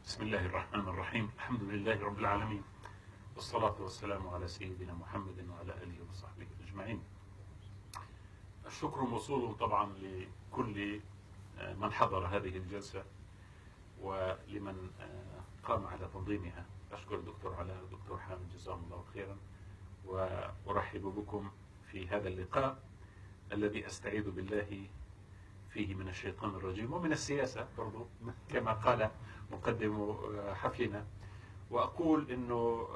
بسم الله الرحمن الرحيم. الحمد لله رب العالمين، والصلاة والسلام على سيدنا محمد وعلى آله وصحبه أجمعين. الشكر موصول طبعا لكل من حضر هذه الجلسة ولمن قام على تنظيمها. أشكر الدكتور علاء والدكتور حامد جزاهم الله خيرا، وأرحب بكم في هذا اللقاء الذي أستعيذ بالله فيه من الشيطان الرجيم ومن السياسة برضو كما قال مقدم حفلنا. وأقول أنه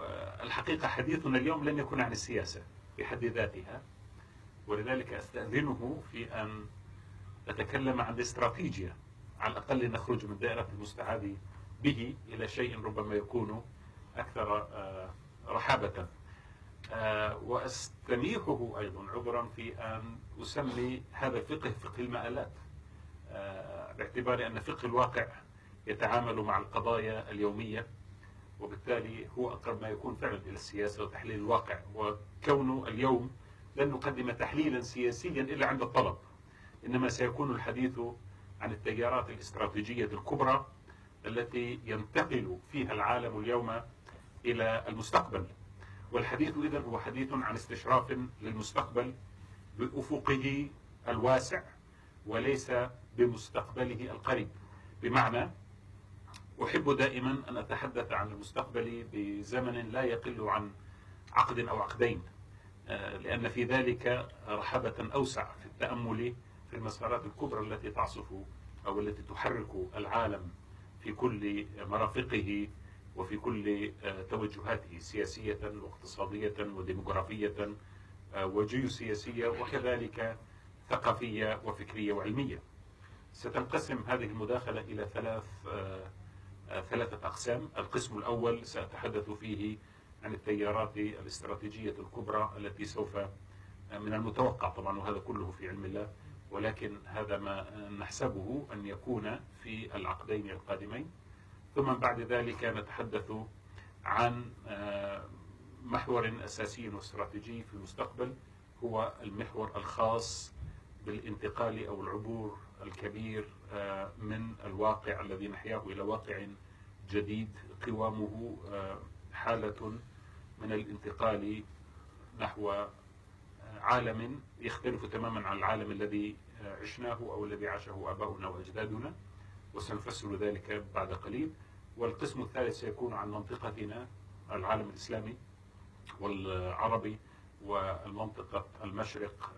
الحقيقة حديثنا اليوم لن يكون عن السياسة بحد ذاتها، ولذلك أستأذنه في أن أتكلم عن الاستراتيجية، على الأقل نخرج من دائرة المستعاذ به إلى شيء ربما يكون أكثر رحابة. وأستميحه أيضا عذرا في أن أسمي هذا الفقه فقه المآلات، باعتبار أن فقه الواقع يتعامل مع القضايا اليومية، وبالتالي هو أقرب ما يكون فعلا إلى السياسة وتحليل الواقع. وكونه اليوم لن نقدم تحليلا سياسيا إلا عند الطلب، إنما سيكون الحديث عن التيارات الاستراتيجية الكبرى التي ينتقل فيها العالم اليوم إلى المستقبل. والحديث إذن هو حديث عن استشراف للمستقبل بأفقه الواسع وليس بمستقبله القريب. بمعنى أحب دائما أن أتحدث عن المستقبل بزمن لا يقل عن عقد أو عقدين، لأن في ذلك رحابة أوسع في التأمل في المسارات الكبرى التي تعصف أو التي تحرك العالم في كل مرافقه وفي كل توجهاته سياسية واقتصادية وديموغرافية وجيوسياسية وكذلك ثقافية وفكرية وعلمية. ستنقسم هذه المداخلة إلى ثلاثة أقسام. القسم الأول سأتحدث فيه عن التيارات الاستراتيجية الكبرى التي سوف من المتوقع طبعا، وهذا كله في علم الله، ولكن هذا ما نحسبه أن يكون في العقدين القادمين. ثم بعد ذلك نتحدث عن محور أساسي واستراتيجي في المستقبل، هو المحور الخاص بالانتقال أو العبور الكبير من الواقع الذي نحياه إلى واقع جديد قوامه حالة من الانتقال نحو عالم يختلف تماما عن العالم الذي عشناه أو الذي عاشه آباؤنا وأجدادنا، وسنفسر ذلك بعد قليل. والقسم الثالث سيكون عن منطقتنا، العالم الإسلامي والعربي والمنطقة المشرق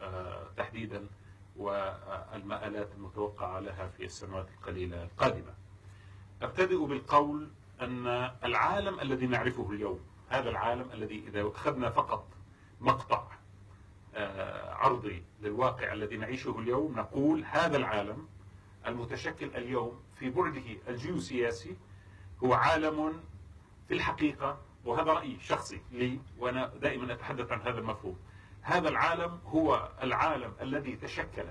تحديدا، والمآلات المتوقعة لها في السنوات القليلة القادمة. أبتدئ بالقول أن العالم الذي نعرفه اليوم، هذا العالم الذي إذا أخذنا فقط مقطع عرضي للواقع الذي نعيشه اليوم نقول هذا العالم المتشكل اليوم في بعده الجيوسياسي هو عالم في الحقيقة، وهذا رأيي شخصي لي وأنا دائما أتحدث عن هذا المفهوم، هذا العالم هو العالم الذي تشكل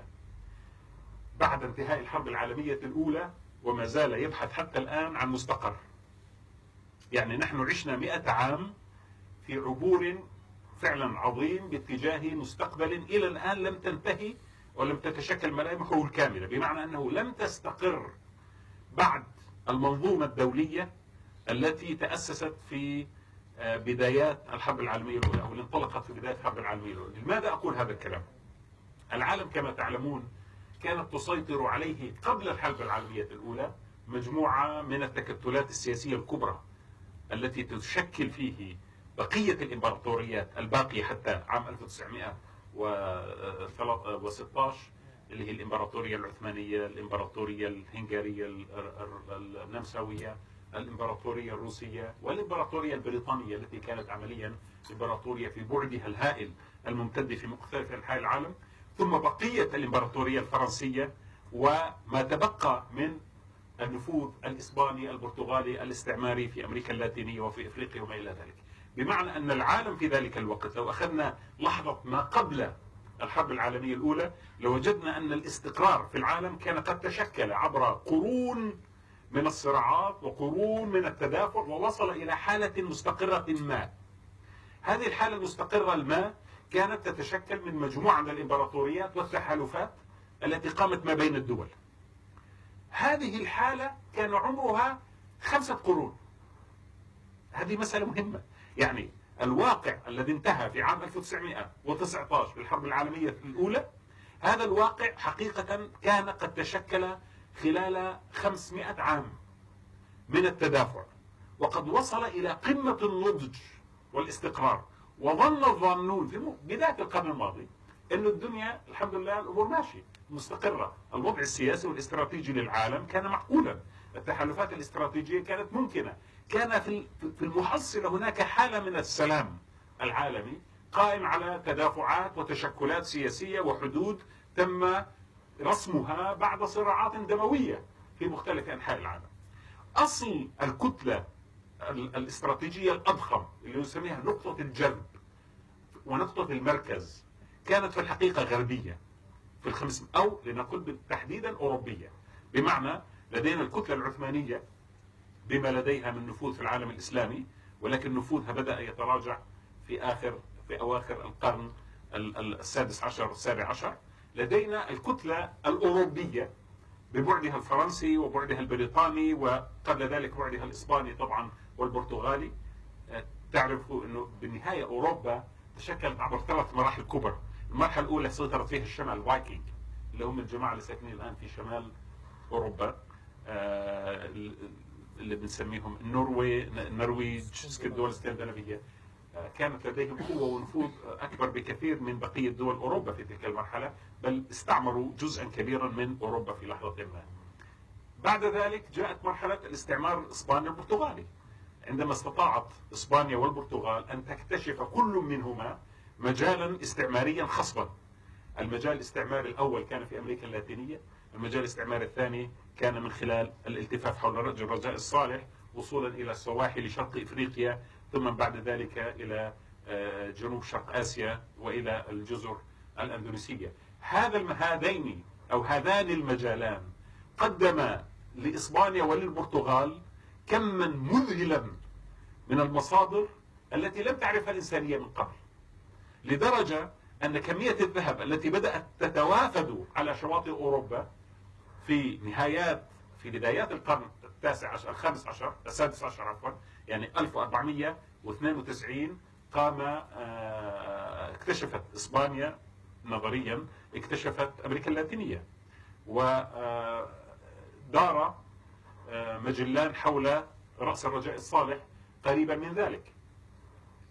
بعد انتهاء الحرب العالمية الأولى وما زال يبحث حتى الآن عن مستقر. يعني نحن عشنا 100 عام في عبور فعلا عظيم باتجاه مستقبل إلى الآن لم تنتهي ولم تتشكل ملامحه الكاملة، بمعنى أنه لم تستقر بعد المنظومة الدولية التي تأسست في بدايات الحرب العالمية الأولى أو اللي انطلقت في بداية الحرب العالمية الأولى. لماذا أقول هذا الكلام؟ العالم كما تعلمون كانت تسيطر عليه قبل الحرب العالمية الأولى مجموعة من التكتلات السياسية الكبرى التي تشكل فيه بقية الإمبراطوريات الباقية حتى عام 1916 اللي هي الإمبراطورية العثمانية، الإمبراطورية الهنغارية النمساوية، الإمبراطورية الروسية، والإمبراطورية البريطانية التي كانت عمليا إمبراطورية في بعدها الهائل الممتد في مختلف أنحاء العالم، ثم بقية الإمبراطورية الفرنسية، وما تبقى من النفوذ الإسباني البرتغالي الاستعماري في أمريكا اللاتينية وفي إفريقيا وما إلى ذلك. بمعنى أن العالم في ذلك الوقت لو أخذنا لحظة ما قبل الحرب العالمية الأولى لوجدنا أن الاستقرار في العالم كان قد تشكل عبر قرون من الصراعات وقرون من التدافع، ووصل إلى حالة مستقرة ما. هذه الحالة المستقرة الما كانت تتشكل من مجموعة من الإمبراطوريات والتحالفات التي قامت ما بين الدول. هذه الحالة كان عمرها 5 قرون. هذه مسألة مهمة. يعني الواقع الذي انتهى في عام 1919 بالحرب العالمية الأولى، هذا الواقع حقيقة كان قد تشكل خلال 500 عام من التدافع، وقد وصل إلى قمة النضج والاستقرار. وظن الظانون في بداية القرن الماضي أن الدنيا الحمد لله الأمور ماشية مستقرة، الوضع السياسي والاستراتيجي للعالم كان معقولا، التحالفات الاستراتيجية كانت ممكنة، كان في المحصلة هناك حالة من السلام العالمي قائم على تدافعات وتشكلات سياسية وحدود تم رسمها بعد صراعات دموية في مختلف أنحاء العالم. أصل الكتلة الاستراتيجية الأضخم اللي نسميها نقطة الجذب ونقطة المركز كانت في الحقيقة غربية في الخمس، أو لنقول تحديدا أوروبية، بمعنى لدينا الكتلة العثمانية بما لديها من نفوذ في العالم الإسلامي، ولكن نفوذها بدأ يتراجع في أواخر القرن السادس عشر السابع عشر. لدينا الكتلة الأوروبية ببعدها الفرنسي وبعدها البريطاني وقبل ذلك بعدها الإسباني طبعا والبرتغالي. تعرفوا أنه بالنهاية أوروبا تشكلت عبر 3 مراحل كبرى. المرحلة الأولى سيطرت فيها الشمال، الفايكنج اللي هم الجماعة اللي ساكنين الآن في شمال أوروبا، اللي بنسميهم النرويج، الدول الاسكندنافية، كانت لديهم قوة ونفوذ أكبر بكثير من بقية دول أوروبا في تلك المرحلة، بل استعمروا جزءا كبيرا من أوروبا في لحظة ما. بعد ذلك جاءت مرحلة الاستعمار الإسباني البرتغالي، عندما استطاعت إسبانيا والبرتغال أن تكتشف كل منهما مجالا استعماريا خصبا. المجال الاستعماري الأول كان في أمريكا اللاتينية، المجال الاستعماري الثاني كان من خلال الالتفاف حول الرجاء الصالح وصولا إلى سواحل شرق إفريقيا، ثم بعد ذلك إلى جنوب شرق آسيا وإلى الجزر الأندونيسية. هذان المجالان قدم لإسبانيا وللبرتغال كما مذهلا من المصادر التي لم تعرفها الإنسانية من قبل، لدرجة أن كمية الذهب التي بدأت تتوافد على شواطئ أوروبا في بدايات القرن السادس عشر يعني 1492 اكتشفت إسبانيا نظريا أمريكا اللاتينية، ودار مجلان حول رأس الرجاء الصالح قريبا من ذلك.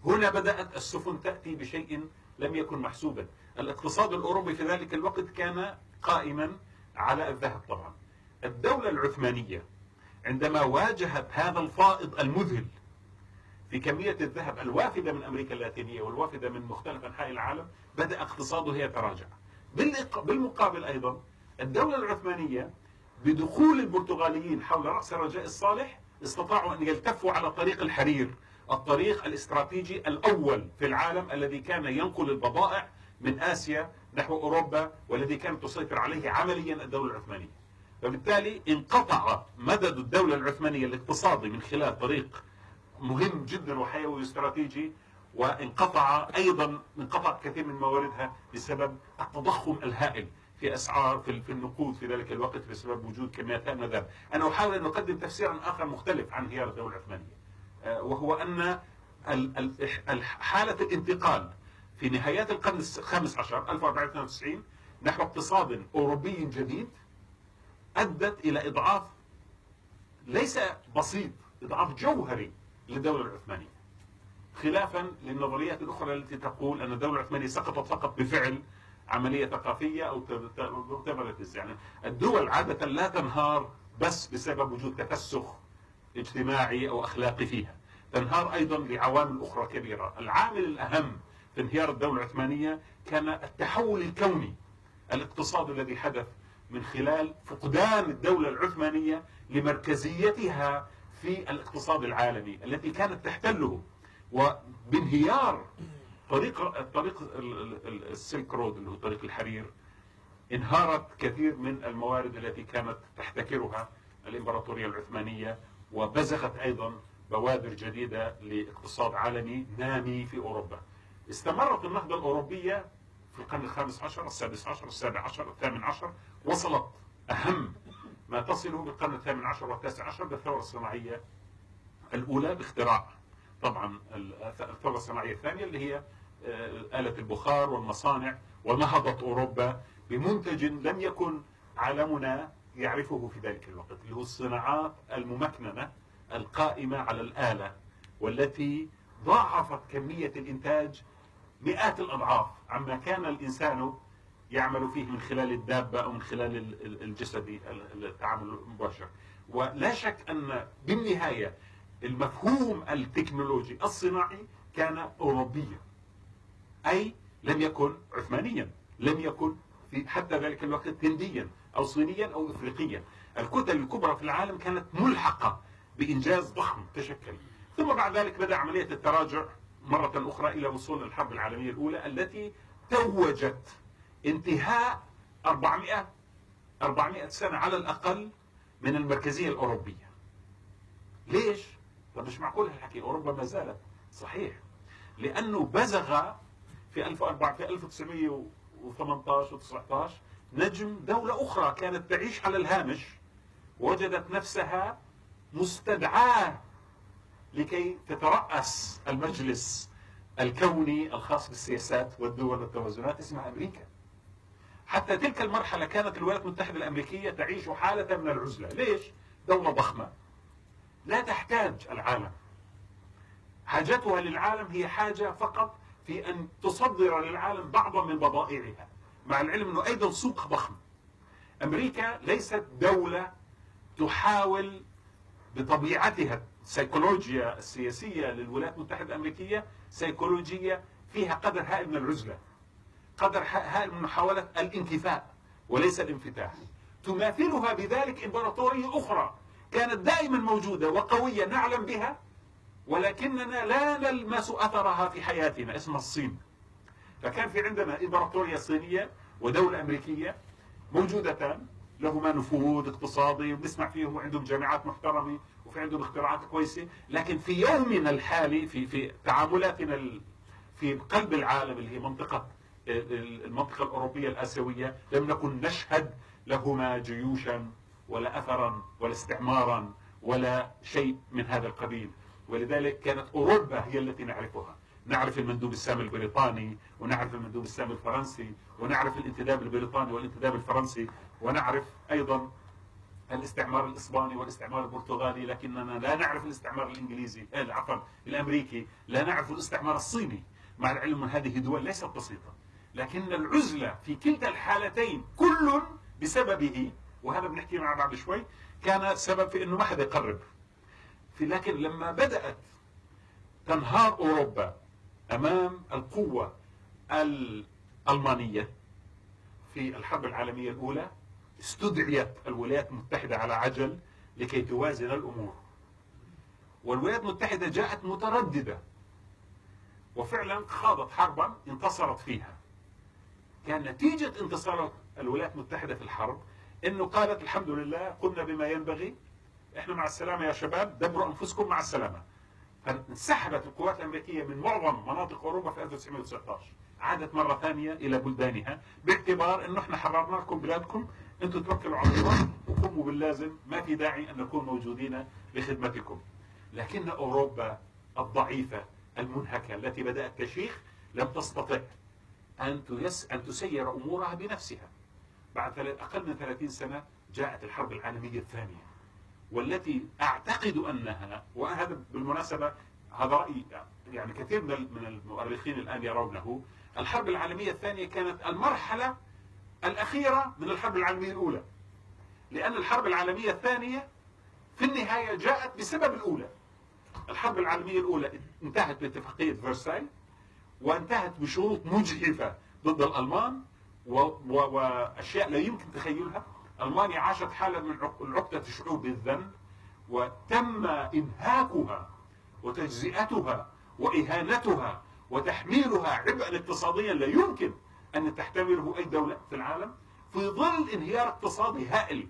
هنا بدأت السفن تأتي بشيء لم يكن محسوبا. الاقتصاد الأوروبي في ذلك الوقت كان قائما على الذهب طبعا. الدولة العثمانية عندما واجهت هذا الفائض المذهل في كمية الذهب الوافدة من أمريكا اللاتينية والوافدة من مختلف أنحاء العالم، بدأ اقتصادها يتراجع. بالمقابل أيضا الدولة العثمانية بدخول البرتغاليين حول رأس الرجاء الصالح استطاعوا أن يلتفوا على طريق الحرير، الطريق الاستراتيجي الأول في العالم الذي كان ينقل البضائع من آسيا نحو أوروبا، والذي كانت تسيطر عليه عمليا الدولة العثمانية. فبالتالي انقطع مدد الدولة العثمانية الاقتصادي من خلال طريق مهم جدا وحيوي واستراتيجي، وانقطع كثير من مواردها بسبب التضخم الهائل في أسعار في النقود في ذلك الوقت بسبب وجود كميات من الذهب. أنا أحاول أن أقدم تفسيرا آخر مختلف عن انهيار الدولة العثمانية، وهو أن حالة الانتقال في نهايات القرن الخامس عشر 1492 نحو اقتصاد أوروبي جديد أدت إلى إضعاف ليس بسيط، إضعاف جوهري للدولة العثمانية، خلافا للنظريات الأخرى التي تقول أن الدولة العثمانية سقطت فقط بفعل عملية ثقافية أو تبرتز. يعني الدول عادة لا تنهار بس بسبب وجود تفسخ اجتماعي أو أخلاقي فيها، تنهار أيضا لعوامل أخرى كبيرة. العامل الأهم في انهيار الدولة العثمانية كان التحول الكوني الاقتصادي الذي حدث من خلال فقدان الدولة العثمانية لمركزيتها في الاقتصاد العالمي التي كانت تحتله، وبانهيار طريق السلك رود اللي هو طريق الحرير انهارت كثير من الموارد التي كانت تحتكرها الإمبراطورية العثمانية، وبزغت أيضا بوادر جديدة لاقتصاد عالمي نامي في أوروبا. استمرت النهضة الأوروبية في القرن الخامس عشر السادس عشر السابع عشر الثامن عشر، وصلت أهم ما تصله بالقرن الثامن عشر والتاسع عشر بالثورة الصناعية الأولى باختراع طبعا الثورة الصناعية الثانية اللي هي آلة البخار والمصانع، ونهضت أوروبا بمنتج لم يكن عالمنا يعرفه في ذلك الوقت، اللي هو الصناعات الممكننة القائمة على الآلة، والتي ضاعفت كمية الإنتاج مئات الأضعاف عما كان الإنسان يعمل فيه من خلال الدابة أو من خلال الجسد التعامل المباشر. ولا شك أن بالنهاية المفهوم التكنولوجي الصناعي كان أوروبيا، أي لم يكن عثمانيا، لم يكن في حتى ذلك الوقت هنديا أو صينيا أو إفريقيا. الكتل الكبرى في العالم كانت ملحقة بإنجاز ضخم تشكل. ثم بعد ذلك بدأ عملية التراجع مرة أخرى إلى وصول الحرب العالمية الأولى التي توجت انتهاء 400 سنة على الأقل من المركزية الأوروبية. ليش؟ طب مش معقول هالحكي، أوروبا ما زالت صحيح، لأنه بزغ في 1918 و19 نجم دولة أخرى كانت تعيش على الهامش، وجدت نفسها مستدعاة لكي تترأس المجلس الكوني الخاص بالسياسات والدول والتوازنات، اسمها أمريكا. حتى تلك المرحلة كانت الولايات المتحدة الأمريكية تعيش حالة من العزلة. ليش؟ دولة ضخمة لا تحتاج العالم، حاجتها للعالم هي حاجة فقط في أن تصدر للعالم بعضا من بضائعها، مع العلم أنه أيضا سوق ضخم. أمريكا ليست دولة تحاول بطبيعتها، السيكولوجيا السياسية للولايات المتحدة الأمريكية سيكولوجية فيها قدر هائل من العزلة، قدر هائل من محاولة الانكفاء وليس الانفتاح. تماثلها بذلك إمبراطورية أخرى كانت دائما موجودة وقوية نعلم بها، ولكننا لا نلمس أثرها في حياتنا، اسمها الصين. فكان في عندنا إمبراطورية صينية ودولة أمريكية موجودتان، لهما نفوذ اقتصادي وبنسمع فيهم وعندهم جامعات محترمة وفي عندهم اختراعات كويسة، لكن في يومنا الحالي في تعاملاتنا في قلب العالم اللي هي المنطقة الأوروبية الآسيوية لم نكن نشهد لهما جيوشا ولا أثرا ولا استعمارا ولا شيء من هذا القبيل. ولذلك كانت أوروبا هي التي نعرفها، نعرف المندوب السامي البريطاني، ونعرف المندوب السامي الفرنسي، ونعرف الانتداب البريطاني والانتداب الفرنسي، ونعرف أيضا الاستعمار الإسباني والاستعمار البرتغالي، لكننا لا نعرف الاستعمار الإنجليزي، عفوا الأمريكي، لا نعرف الاستعمار الصيني، مع العلم أن هذه دول ليست بسيطة. لكن العزلة في كلتا الحالتين كل بسببه، وهذا بنحكي معه بعد شوي، كان سبب في أنه ما حدا يقرب. لكن لما بدأت تنهار أوروبا أمام القوة الألمانية في الحرب العالمية الأولى، استدعيت الولايات المتحدة على عجل لكي توازن الأمور. والولايات المتحدة جاءت مترددة وفعلا خاضت حربا انتصرت فيها. كان نتيجة انتصار الولايات المتحدة في الحرب انه قالت الحمد لله قمنا بما ينبغي، احنا مع السلامة يا شباب، دبروا انفسكم مع السلامة. فانسحبت القوات الامريكية من معظم مناطق اوروبا في 1919، عادت مرة ثانية الى بلدانها باعتبار انه احنا حررنا لكم بلادكم، انتم توكلوا على الله وقوموا باللازم، ما في داعي ان نكون موجودين لخدمتكم. لكن اوروبا الضعيفة المنهكة التي بدأت تشيخ لم تستطع أن تسير أمورها بنفسها. بعد أقل من 30 سنة جاءت الحرب العالمية الثانية، والتي أعتقد أنها، وهذا بالمناسبة هذا رأي يعني كثير من المؤرخين الآن يرونه، الحرب العالمية الثانية كانت المرحلة الأخيرة من الحرب العالمية الأولى، لأن الحرب العالمية الثانية في النهاية جاءت بسبب الأولى. الحرب العالمية الأولى انتهت باتفاقية فرساي، وانتهت بشروط مجحفة ضد الألمان وأشياء لا يمكن تخيلها. ألمانيا عاشت حالة من عقدة الشعوب بالذنب، وتم إنهاكها وتجزئتها وإهانتها وتحميلها عبئا اقتصاديا لا يمكن أن تحتمله أي دولة في العالم، في ظل انهيار اقتصادي هائل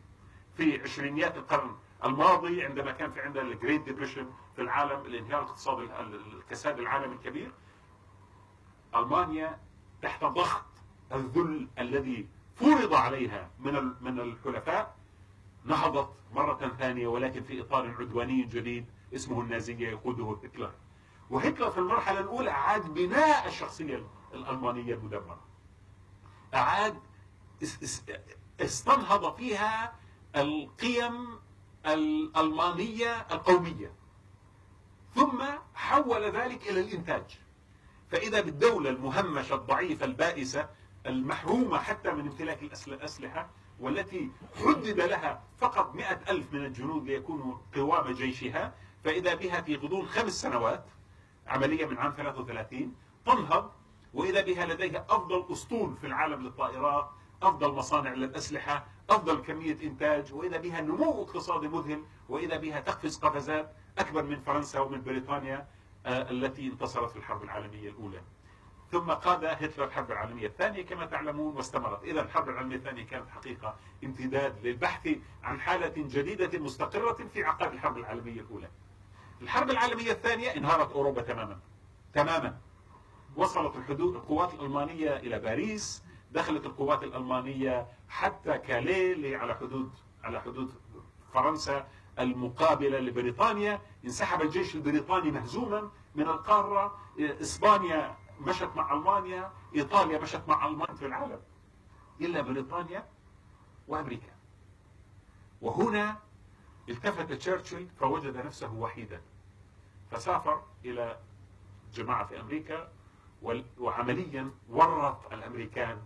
في عشرينيات القرن الماضي، عندما كان في عندنا الجريت ديبريشن في العالم، الانهيار الاقتصادي، الكساد العالمي الكبير. ألمانيا تحت ضغط الذل الذي فرض عليها من الحلفاء نهضت مرة ثانية ولكن في إطار عدواني جديد اسمه النازية يقوده هتلر. وهتلر في المرحلة الأولى أعاد بناء الشخصية الألمانية المدمرة، أعاد استنهض فيها القيم الألمانية القومية، ثم حول ذلك إلى الإنتاج. فإذا بالدولة المهمشة الضعيفة البائسة المحرومة حتى من امتلاك الأسلحة، والتي حدد لها فقط 100,000 من الجنود ليكونوا قوام جيشها، فإذا بها في غضون 5 سنوات عملية من عام 33 تنهض، وإذا بها لديها أفضل أسطول في العالم للطائرات، أفضل مصانع للأسلحة، أفضل كمية إنتاج، وإذا بها نمو اقتصادي مذهل، وإذا بها تقفز قفزات أكبر من فرنسا ومن بريطانيا التي انتصرت في الحرب العالمية الأولى. ثم قاد هتلر الحرب العالمية الثانية كما تعلمون واستمرت. إذا الحرب العالمية الثانية كانت حقيقة امتداد للبحث عن حالة جديدة مستقرة في عقاب الحرب العالمية الأولى. الحرب العالمية الثانية انهارت أوروبا تماما. وصلت القوات الألمانية إلى باريس، دخلت القوات الألمانية حتى كاليه على حدود فرنسا المقابلة لبريطانيا. انسحب الجيش البريطاني مهزوما من القارة. إسبانيا مشت مع ألمانيا، إيطاليا مشت مع ألمانيا في العالم، إلا بريطانيا وأمريكا. وهنا التفت تشرشل فوجد نفسه وحيدا، فسافر إلى جماعة في أمريكا، وعمليا ورط الأمريكان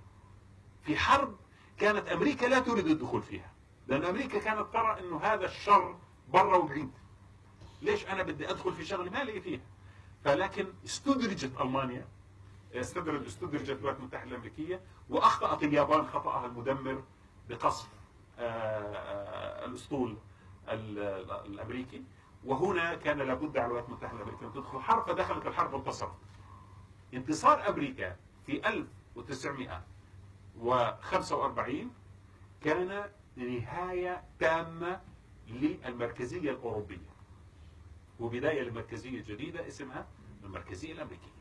في حرب كانت أمريكا لا تريد الدخول فيها، لأن أمريكا كانت ترى أنه هذا الشر برا وبعيد، ليش أنا بدي أدخل في شغلة ما لي فيها. فلكن استدرجت ألمانيا، استدرجت الولايات المتحدة الأمريكية، وأخطأت اليابان خطأها المدمر بقصف الأسطول الأمريكي. وهنا كان لابد على الولايات المتحدة الأمريكية أن تدخل حرب، فدخلت الحرب وانتصرت. انتصار أمريكا في 1945 كان نهاية تامة للمركزية الأوروبية، وبداية لمركزية جديدة اسمها المركزية الأمريكية.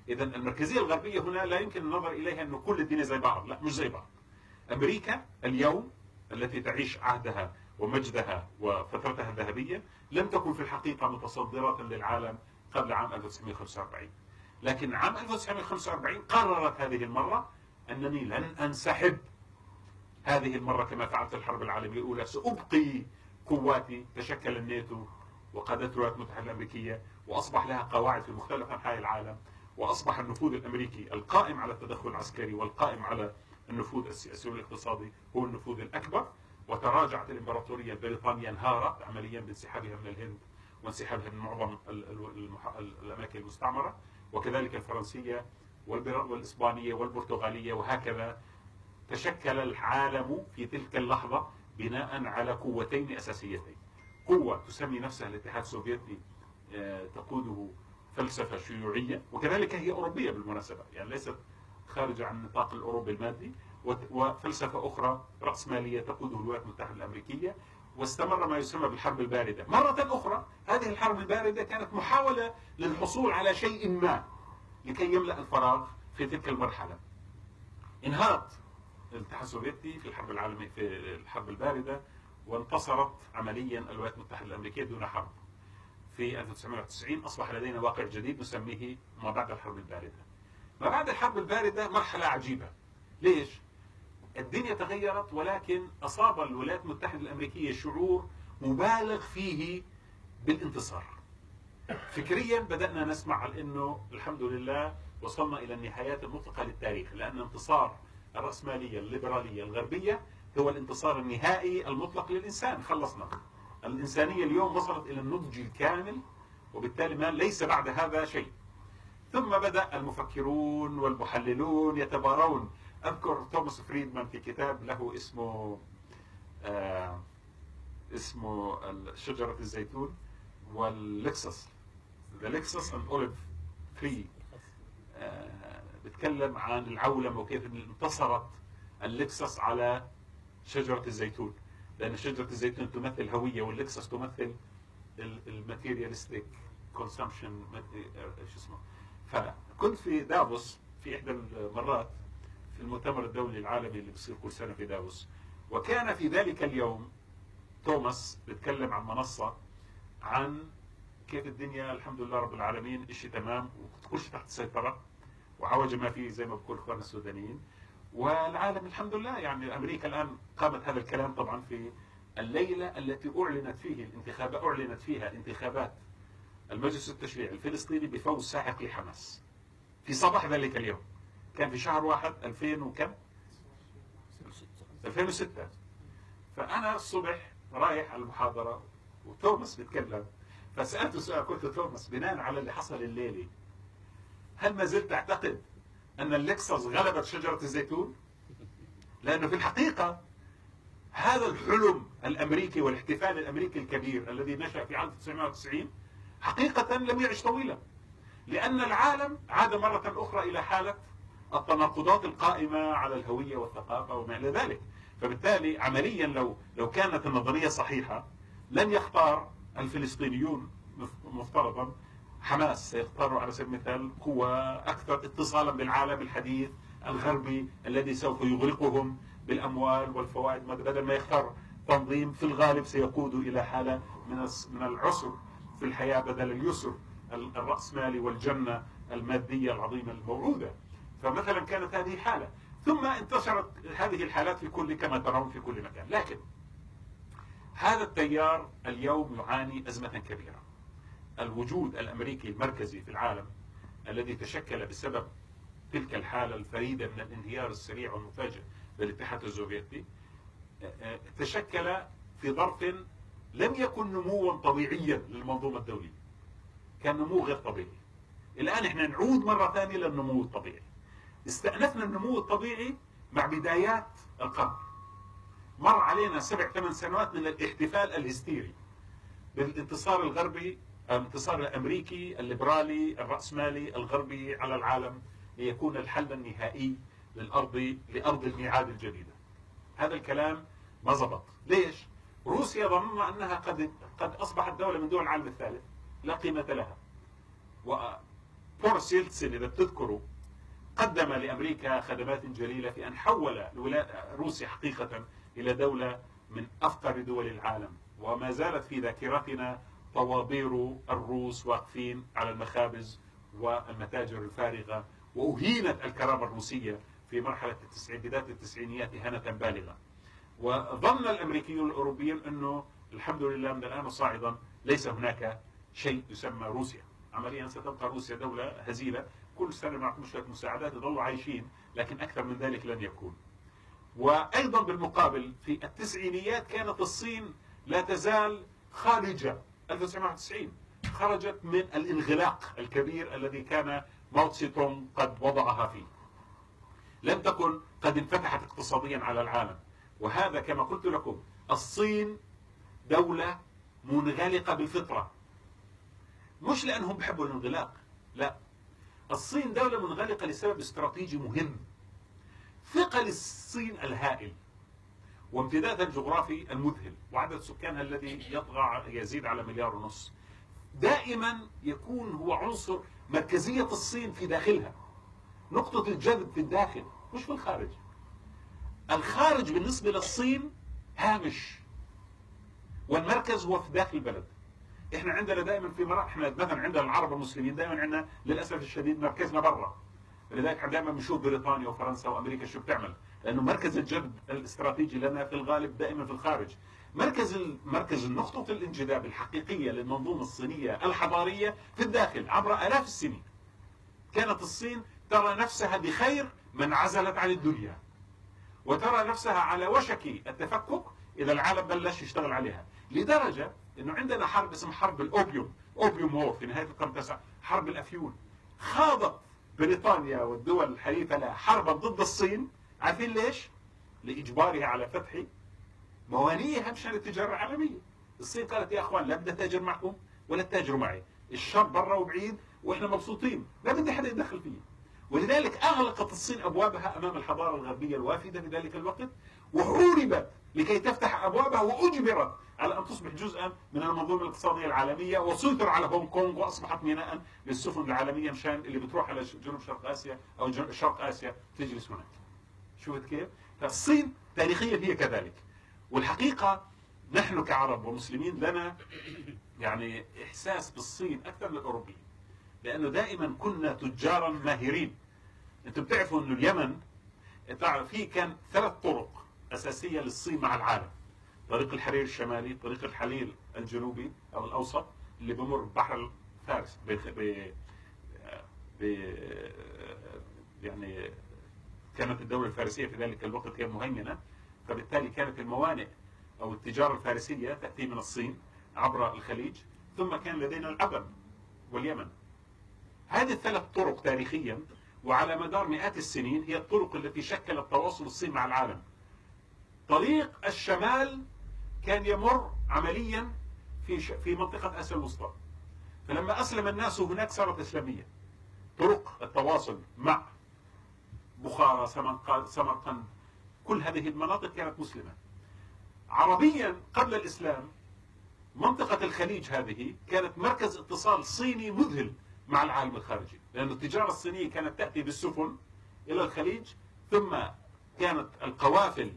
إذا المركزية الغربية هنا لا يمكن النظر إليها أنه كل الدنيا زي بعض، لا، مش زي بعض. أمريكا اليوم التي تعيش عهدها ومجدها وفترتها الذهبية لم تكن في الحقيقة متصدرة للعالم قبل عام 1945، لكن عام 1945 قررت هذه المرة أنني لن أنسحب. هذه المرة كما فعلت في الحرب العالمية الأولى سأبقي قواتي. تشكل الناتو وقادته الولايات المتحدة الأمريكية، وأصبح لها قواعد في مختلف أنحاء العالم، وأصبح النفوذ الأمريكي القائم على التدخل العسكري والقائم على النفوذ السياسي والاقتصادي هو النفوذ الأكبر. وتراجعت الإمبراطورية البريطانية، انهارت عمليا بانسحابها من الهند وانسحابها من معظم الأماكن المستعمرة، وكذلك الفرنسية والإسبانية والبرتغالية، وهكذا تشكل العالم في تلك اللحظة بناء على قوتين أساسيتين: قوة تسمي نفسها الاتحاد السوفيتي تقوده فلسفة شيوعية، وكذلك هي أوروبية بالمناسبة، يعني ليست خارجة عن النطاق الأوروبي المادي، وفلسفة أخرى رأسمالية تقوده الولايات المتحدة الأمريكية. واستمر ما يسمى بالحرب الباردة مرة أخرى. هذه الحرب الباردة كانت محاولة للحصول على شيء ما لكي يملأ الفراغ في تلك المرحلة. انهارت الاتحاد السوفيتي في الحرب العالمية في الحرب الباردة، وانتصرت عمليا الولايات المتحدة الأمريكية دون حرب. في 1990 أصبح لدينا واقع جديد نسميه ما بعد الحرب الباردة. ما بعد الحرب الباردة مرحلة عجيبة. ليش؟ الدنيا تغيرت، ولكن أصاب الولايات المتحدة الأمريكية شعور مبالغ فيه بالانتصار. فكريا بدأنا نسمع على أنه الحمد لله وصلنا إلى النهايات المطلقة للتاريخ، لأن انتصار الرأسمالية الليبرالية الغربية هو الانتصار النهائي المطلق للإنسان. خلصنا. الإنسانية اليوم وصلت إلى النضج الكامل، وبالتالي ما ليس بعد هذا شيء. ثم بدأ المفكرون والمحللون يتبارون. أذكر توماس فريدمان في كتاب له اسمه شجرة الزيتون واللكسس، The Lexus and Olive Tree، بتكلم عن العولمة وكيف انتصرت اللكسس على شجرة الزيتون، لأن شجرة الزيتون تمثل هوية، واللكسس تمثل الماتيريالستيك كونسامشن شو اسمه. فكنت في دافوس في إحدى المرات في المؤتمر الدولي العالمي اللي بيصير كل سنة في دافوس، وكان في ذلك اليوم توماس بيتكلم عن منصة عن كيف الدنيا الحمد لله رب العالمين اشي تمام وكل شيء تحت السيطرة وعوج ما فيه زي ما بقول اخواننا السودانيين، والعالم الحمد لله. يعني امريكا الان قامت هذا الكلام طبعا في الليلة التي اعلنت فيها انتخابات المجلس التشريعي الفلسطيني بفوز ساحق لحماس في صباح ذلك اليوم. كان في شهر 1 2000 وكم 2006. فانا الصبح رايح على المحاضرة وتوماس بيتكلم، فسألته سؤال، قلت توماس بناء على اللي حصل الليلة هل ما زلت تعتقد أن اللكسس غلبت شجرة الزيتون؟ لأنه في الحقيقة هذا الحلم الأمريكي والاحتفال الأمريكي الكبير الذي نشأ في عام 1990 حقيقة لم يعش طويلا، لأن العالم عاد مرة أخرى إلى حالة التناقضات القائمة على الهوية والثقافة وما إلى ذلك. فبالتالي عمليا لو كانت النظرية صحيحة لن يختار الفلسطينيون مفترضا حماس، سيختاروا على سبيل المثال قوى أكثر اتصالا بالعالم الحديث الغربي الذي سوف يغرقهم بالأموال والفوائد، بدل ما يختار تنظيم في الغالب سيقود إلى حالة من العسر في الحياة بدل اليسر الرأسمالي والجنة المادية العظيمة الموعودة. فمثلا كانت هذه حالة، ثم انتشرت هذه الحالات في كل كما ترون في كل مكان. لكن هذا التيار اليوم يعاني أزمة كبيرة. الوجود الأمريكي المركزي في العالم الذي تشكل بسبب تلك الحالة الفريدة من الانهيار السريع والمفاجئ بالاتحاد السوفيتي تشكل في ظرف لم يكن نموا طبيعيا للمنظومة الدولية، كان نمو غير طبيعي. الآن احنا نعود مرة ثانية للنمو الطبيعي. استأنفنا النمو الطبيعي مع بدايات القرن، مر علينا 7-8 سنوات من الاحتفال الهستيري بالانتصار الغربي، الانتصار الأمريكي الليبرالي الرأسمالي الغربي على العالم ليكون الحل النهائي لأرض الميعاد الجديدة. هذا الكلام ما زبط. ليش؟ روسيا ظننا أنها قد أصبحت دولة من دول العالم الثالث لا قيمة لها. وبوريس يلتسن إذا بتذكروا قدم لأمريكا خدمات جليلة في أن حول روسيا حقيقة إلى دولة من أفقر دول العالم، وما زالت في ذاكرتنا طوابير الروس واقفين على المخابز والمتاجر الفارغة، وأهينت الكرامة الروسية في مرحلة بداية التسعينيات إهانة بالغة. وظن الأمريكيون الأوروبيون أنه الحمد لله من الآن صاعدا ليس هناك شيء يسمى روسيا، عمليا ستبقى روسيا دولة هزيلة كل سنة معكم شوية مساعدات يظلوا عايشين، لكن أكثر من ذلك لن يكون. وأيضا بالمقابل في التسعينيات كانت الصين لا تزال خارجة. 1991 خرجت من الانغلاق الكبير الذي كان ماو تسي تونغ قد وضعها فيه، لم تكن قد انفتحت اقتصاديا على العالم. وهذا كما قلت لكم الصين دولة منغلقة بالفطرة، مش لأنهم بيحبوا الانغلاق، لا، الصين دولة منغلقة لسبب استراتيجي مهم. ثقل الصين الهائل وامتدادها الجغرافي المذهل وعدد سكانها الذي يزيد على 1.5 مليار دائما يكون هو عنصر مركزية الصين في داخلها، نقطة الجذب في الداخل مش في الخارج. الخارج بالنسبة للصين هامش، والمركز هو في داخل البلد. احنا عندنا دائما احنا مثلا عندنا العرب المسلمين دائما عندنا للاسف الشديد مركزنا برا، لذلك دائما بنشوف بريطانيا وفرنسا وامريكا شو بتعمل، لانه مركز الجذب الاستراتيجي لنا في الغالب دائما في الخارج. مركز نقطة الانجذاب الحقيقية للمنظومة الصينية الحضارية في الداخل عبر آلاف السنين. كانت الصين ترى نفسها بخير من عزلت عن الدنيا، وترى نفسها على وشك التفكك إذا العالم بلش يشتغل عليها، لدرجة أنه عندنا حرب اسمها حرب الأوبيوم، أوبيوم وور في نهاية القرن التاسع، حرب الأفيون. خاضت بريطانيا والدول الحليفة لها حربا ضد الصين، عارفين ليش؟ لإجبارها على فتح موانئها مشان التجارة العالمية. الصين قالت يا أخوان لا بدي أتاجر معكم ولا تتاجروا معي، الشر برا وبعيد وإحنا مبسوطين، لا بدي حدا يتدخل فيه. ولذلك أغلقت الصين أبوابها أمام الحضارة الغربية الوافدة في ذلك الوقت، وحوربت لكي تفتح أبوابها، وأجبرت على أن تصبح جزءا من المنظومة الاقتصادية العالمية، وسيطر على هونغ كونغ وأصبحت ميناء للسفن العالمية مشان اللي بتروح على جنوب شرق آسيا أو شرق آسيا تجلس هناك. شوفت كيف؟ فالصين تاريخيا هي كذلك. والحقيقة نحن كعرب ومسلمين لنا يعني إحساس بالصين أكثر من الأوروبيين، لأنه دائما كنا تجارا ماهرين. أنتم بتعرفوا أنه اليمن في كان 3 طرق أساسية للصين مع العالم: طريق الحرير الشمالي، طريق الحليل الجنوبي أو الأوسط اللي بمر بحر الفارس يعني كانت الدولة الفارسية في ذلك الوقت هي مهيمنة، فبالتالي كانت الموانئ أو التجارة الفارسية تأتي من الصين عبر الخليج، ثم كان لدينا العدن واليمن. هذه ال3 طرق تاريخيا وعلى مدار مئات السنين هي الطرق التي شكلت تواصل الصين مع العالم. طريق الشمال كان يمر عمليا في منطقة آسيا الوسطى، فلما أسلم الناس هناك صارت إسلامية. طرق التواصل مع بخارى، سمرقند، كل هذه المناطق كانت مسلمة. عربيا قبل الإسلام منطقة الخليج هذه كانت مركز اتصال صيني مذهل مع العالم الخارجي، لأن التجارة الصينية كانت تأتي بالسفن إلى الخليج، ثم كانت القوافل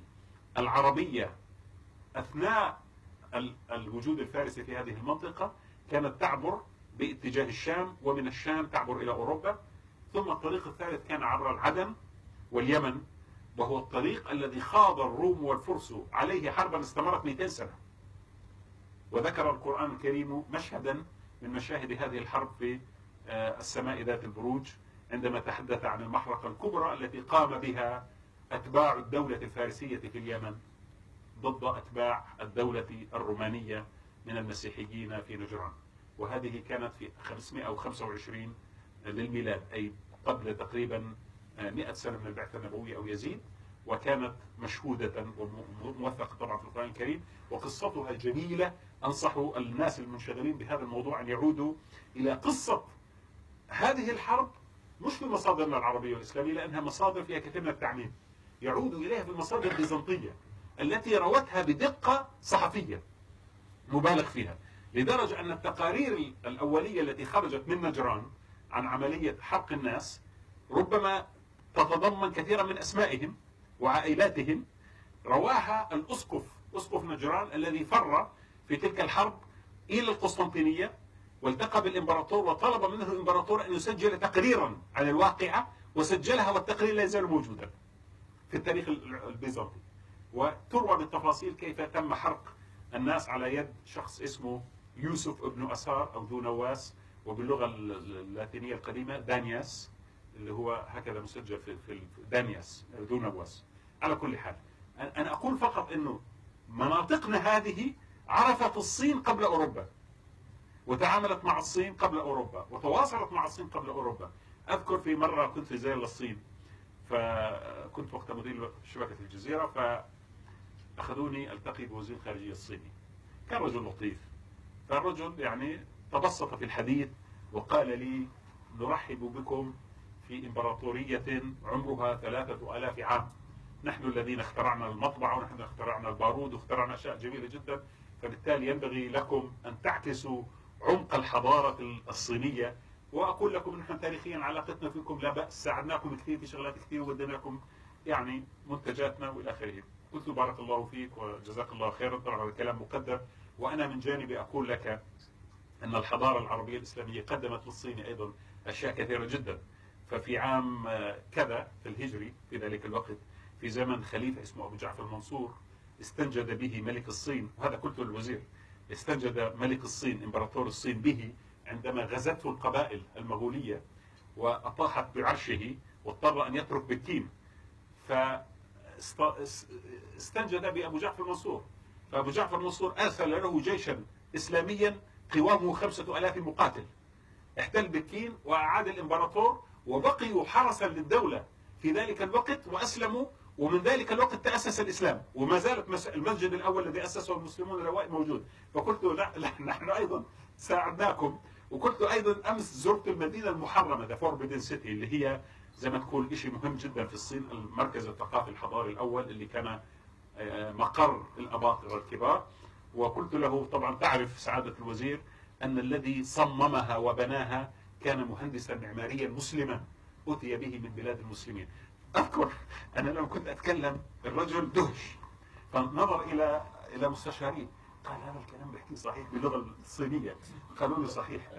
العربية أثناء الوجود الفارسي في هذه المنطقة كانت تعبر باتجاه الشام، ومن الشام تعبر إلى أوروبا. ثم الطريق الثالث كان عبر العدن واليمن، وهو الطريق الذي خاض الروم والفرس عليه حربا استمرت 200 سنة. وذكر القرآن الكريم مشهدا من مشاهد هذه الحرب في السماء ذات البروج، عندما تحدث عن المحرقة الكبرى التي قام بها أتباع الدولة الفارسية في اليمن ضد أتباع الدولة الرومانية من المسيحيين في نجران. وهذه كانت في 525 للميلاد، أي قبل تقريبا 100 سنة من البعثة النبوية أو يزيد، وكانت مشهودة وموثقة طبعا في القرآن الكريم، وقصتها جميلة. أنصح الناس المنشغلين بهذا الموضوع أن يعودوا إلى قصة هذه الحرب، مش في مصادرنا العربية والإسلامية لأنها مصادر فيها كثير من التعميم، يعودوا إليها في المصادر البيزنطية التي روتها بدقة صحفية مبالغ فيها، لدرجة أن التقارير الأولية التي خرجت من نجران عن عملية حرق الناس ربما تتضمن كثيرا من أسمائهم وعائلاتهم. رواها أسقف نجران الذي فر في تلك الحرب إلى القسطنطينية والتقى بالإمبراطور، وطلب منه الإمبراطور أن يسجل تقريرا عن الواقعة، وسجلها، والتقرير لا يزال موجودا في التاريخ البيزنطي. وتروى بالتفاصيل كيف تم حرق الناس على يد شخص اسمه يوسف ابن أسار أو ذو نواس، وباللغة اللاتينية القديمة دانياس، اللي هو هكذا مسجل في دانياس ذو نواس. على كل حال أنا أقول فقط أنه مناطقنا هذه عرفت الصين قبل أوروبا، وتعاملت مع الصين قبل أوروبا، وتواصلت مع الصين قبل أوروبا. أذكر في مرة كنت في زيارة للصين، فكنت وقت مدير شبكة الجزيرة، فأخذوني ألتقي بوزير الخارجية الصيني، كان رجل لطيف. فالرجل يعني تبسط في الحديث وقال لي: نرحب بكم في إمبراطورية عمرها 3000 عام، نحن الذين اخترعنا المطبعة، ونحن اخترعنا البارود، واخترعنا أشياء جميلة جدا، فبالتالي ينبغي لكم أن تعكسوا عمق الحضارة الصينية. وأقول لكم نحن تاريخيا علاقتنا فيكم لا بأس، ساعدناكم كثير في شغلات كثير، وودينا لكم يعني منتجاتنا والى اخره. قلت: بارك الله فيك وجزاك الله خيرا. طبعا هذا الكلام مقدر، وأنا من جانبي أقول لك أن الحضارة العربية الإسلامية قدمت للصين أيضا أشياء كثيرة جدا. ففي عام كذا في الهجري في ذلك الوقت، في زمن خليفة اسمه أبو جعفر المنصور، استنجد به ملك الصين، وهذا قلت للوزير، استنجد ملك الصين إمبراطور الصين به عندما غزته القبائل المغولية وأطاحت بعرشه، واضطر أن يترك بكين، فاستنجد بأبو جعفر المنصور. فأبو جعفر المنصور أرسل له جيشا إسلاميا قوامه 5000 مقاتل، احتل بكين وأعاد الإمبراطور، وبقيوا حرسا للدولة في ذلك الوقت وأسلموا. ومن ذلك الوقت تأسس الإسلام، وما زالت المسجد الأول الذي أسسه المسلمون الأوائل موجود. فقلت: نحن أيضا ساعدناكم. وقلت أيضا أمس زرت المدينة المحرمة The Forbidden City، اللي هي زي ما تقول شيء مهم جدا في الصين، المركز الثقافي الحضاري الأول اللي كان مقر الأباطرة الكبار. وقلت له: طبعا تعرف سعادة الوزير أن الذي صممها وبناها كان مهندسا معماريا مسلما أتي به من بلاد المسلمين. أذكر أنا لما كنت أتكلم الرجل دهش، فنظر إلى مستشارين، قال هذا الكلام بحكي صحيح باللغة الصينية. قالوا له صحيح.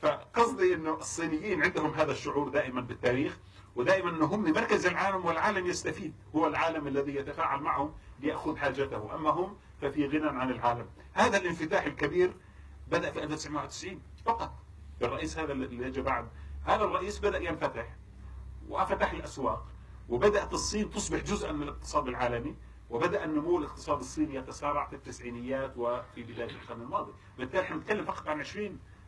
فقصدي انه الصينيين عندهم هذا الشعور دائما بالتاريخ، ودائما انه هم مركز العالم والعالم يستفيد، هو العالم الذي يتفاعل معهم ليأخذ حاجته، اما هم ففي غنى عن العالم. هذا الانفتاح الكبير بدأ في 1990 فقط بالرئيس هذا اللي اجى بعد. هذا الرئيس بدأ ينفتح وفتح الأسواق، وبدأت الصين تصبح جزءا من الاقتصاد العالمي، وبدأ النمو الاقتصادي الصيني يتسارع في التسعينيات وفي بداية القرن الماضي. بالتالي نحن نتكلم فقط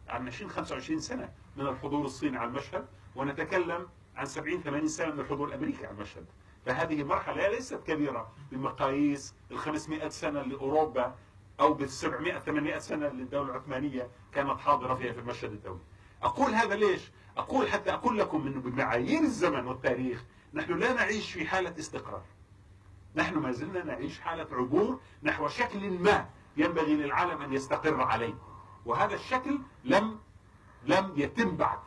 عن 25 سنة من الحضور الصيني على المشهد، ونتكلم عن 70-80 سنة من الحضور الأمريكي على المشهد. فهذه مرحلة ليست كبيرة بمقاييس ال 500 سنة لأوروبا أو بال 700-800 سنة اللي الدولة العثمانية كانت حاضرة فيها في المشهد الدولي. أقول هذا ليش؟ أقول حتى أقول لكم أنه بمعايير الزمن والتاريخ نحن لا نعيش في حالة استقرار، نحن ما زلنا نعيش حالة عبور نحو شكل ما ينبغي للعالم أن يستقر عليه، وهذا الشكل لم يتم بعد.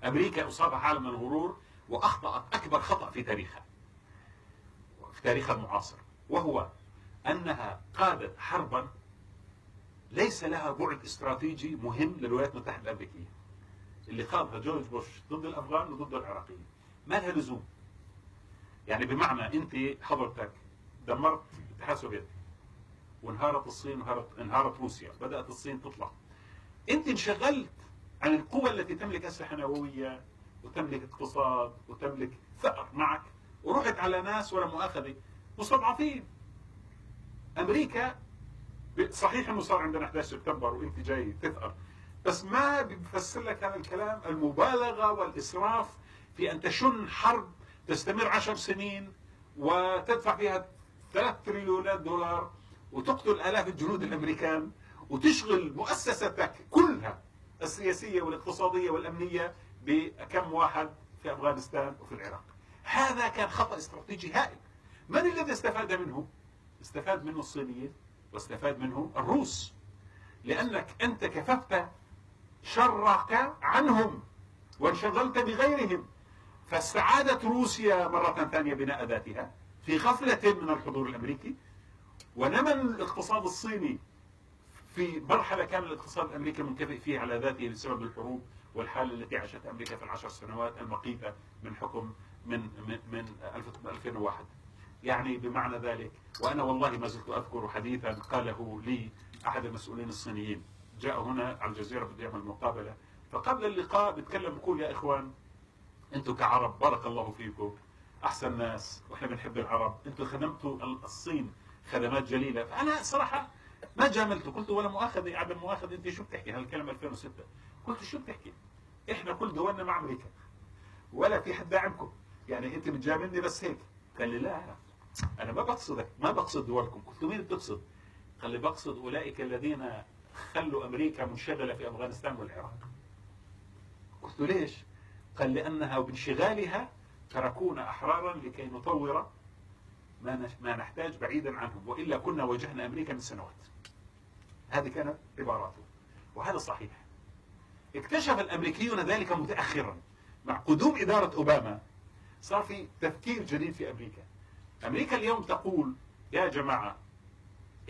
أمريكا أصابها حالة من الغرور وأخطأت أكبر خطأ في تاريخها، في تاريخها المعاصر، وهو أنها قادت حربا ليس لها بعد استراتيجي مهم للولايات المتحدة الأمريكية، اللي قادها جورج بوش ضد الأفغان وضد العراقيين. ما لها لزوم. يعني بمعنى أنت حضرتك دمرت الاتحاد السوفيتي، وانهارت الصين، انهارت روسيا، بدأت الصين تطلع، أنت انشغلت عن القوى التي تملك أسلحة نووية وتملك اقتصاد وتملك ثأر معك، ورحت على ناس ولا مؤاخذة مستضعفين. أمريكا صحيح انه صار عندنا 11 سبتمبر وانت جاي تثأر، بس ما بيفسر لك هذا الكلام المبالغه والاسراف في ان تشن حرب تستمر 10 سنين وتدفع فيها 3 تريليونات دولار وتقتل آلاف الجنود الامريكان وتشغل مؤسستك كلها السياسيه والاقتصاديه والامنيه بكم واحد في افغانستان وفي العراق. هذا كان خطأ استراتيجي هائل. من الذي استفاد منه؟ استفاد منه الصينيين واستفاد منه الروس، لأنك أنت كففت شرك عنهم وانشغلت بغيرهم، فاستعادت روسيا مرة ثانية بناء ذاتها في غفلة من الحضور الأمريكي، ونمى الاقتصاد الصيني في مرحلة كان الاقتصاد الأمريكي منكفئ فيها على ذاته بسبب الحروب والحالة التي عاشتها أمريكا في ال10 سنوات المقيتة من حكم من 2001. يعني بمعنى ذلك، وأنا والله ما زلت أذكر حديثا قاله لي أحد المسؤولين الصينيين، جاء هنا على الجزيرة بده يعمل مقابلة، فقبل اللقاء بيتكلم بيقول يا إخوان أنتم كعرب بارك الله فيكم أحسن ناس وإحنا بنحب العرب، أنتم خدمتوا الصين خدمات جليلة. فأنا صراحة ما جاملته، قلت ولا مؤاخذة يا عدم مؤاخذة، أنت شو بتحكي هالكلمة 2006؟ قلت شو بتحكي؟ إحنا كل دولنا مع أمريكا ولا في حد داعمكم، يعني أنت بتجاملني بس هيك. قال لي لا أنا ما بقصدك، ما بقصد دولكم. قلت مين بتقصد؟ قال لي بقصد أولئك الذين خلوا أمريكا منشغلة في أفغانستان والعراق. قلت ليش؟ قال لأنها بانشغالها تركونا أحرارا لكي نطور ما نحتاج بعيدا عنهم، وإلا كنا واجهنا أمريكا من سنوات. هذه كانت عباراته، وهذا صحيح. اكتشف الأمريكيون ذلك متأخرا مع قدوم إدارة أوباما. صار في تفكير جديد في أمريكا. أمريكا اليوم تقول يا جماعة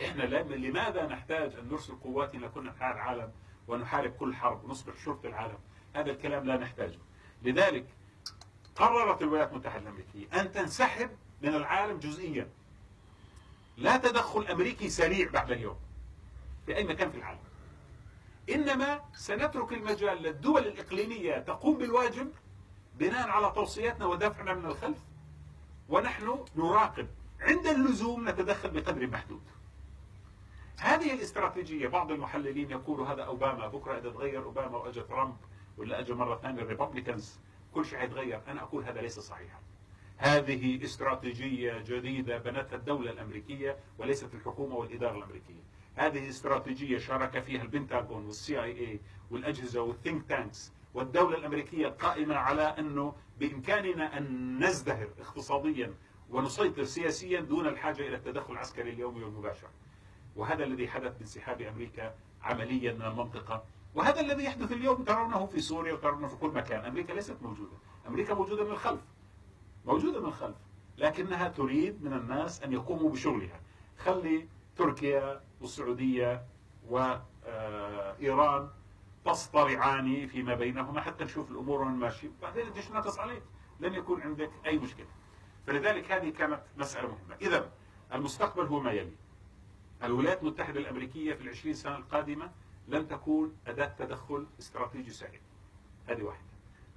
إحنا لماذا نحتاج أن نرسل قواتنا كنا نحارب العالم ونحارب كل حرب ونصبح شرطة العالم؟ هذا الكلام لا نحتاجه. لذلك قررت الولايات المتحدة الأمريكية أن تنسحب من العالم جزئيا، لا تدخل أمريكي سريع بعد اليوم في أي مكان في العالم، إنما سنترك المجال للدول الإقليمية تقوم بالواجب بناء على توصياتنا ودفعنا من الخلف، ونحن نراقب، عند اللزوم نتدخل بقدر محدود. هذه الاستراتيجية بعض المحللين يقولوا هذا أوباما، بكرة إذا تغير أوباما وأجى ترامب ولا أجى مرة ثانية الريبابليكانز كل شيء يتغير. أنا أقول هذا ليس صحيحا. هذه استراتيجية جديدة بنتها الدولة الأمريكية وليست الحكومة والإدارة الأمريكية. هذه استراتيجية شارك فيها البنتاغون والCIA والأجهزة والثينك تانكس والدولة الأمريكية القائمة على أنه بإمكاننا أن نزدهر اقتصاديا ونسيطر سياسيا دون الحاجة إلى التدخل العسكري اليومي والمباشر. وهذا الذي حدث بانسحاب أمريكا عمليا من المنطقة، وهذا الذي يحدث اليوم ترونه في سوريا وترونه في كل مكان. أمريكا ليست موجودة، أمريكا موجودة من الخلف، موجودة من الخلف، لكنها تريد من الناس أن يقوموا بشغلها. خلي تركيا والسعودية وإيران تصطرعان فيما بينهما حتى نشوف الأمور وين ماشية، بعدين تجي نقص عليك، لن يكون عندك أي مشكلة. فلذلك هذه كانت مسألة مهمة. إذا المستقبل هو ما يلي: الولايات المتحدة الأمريكية في ال20 سنة القادمة لن تكون أداة تدخل استراتيجي سائد. هذه واحدة.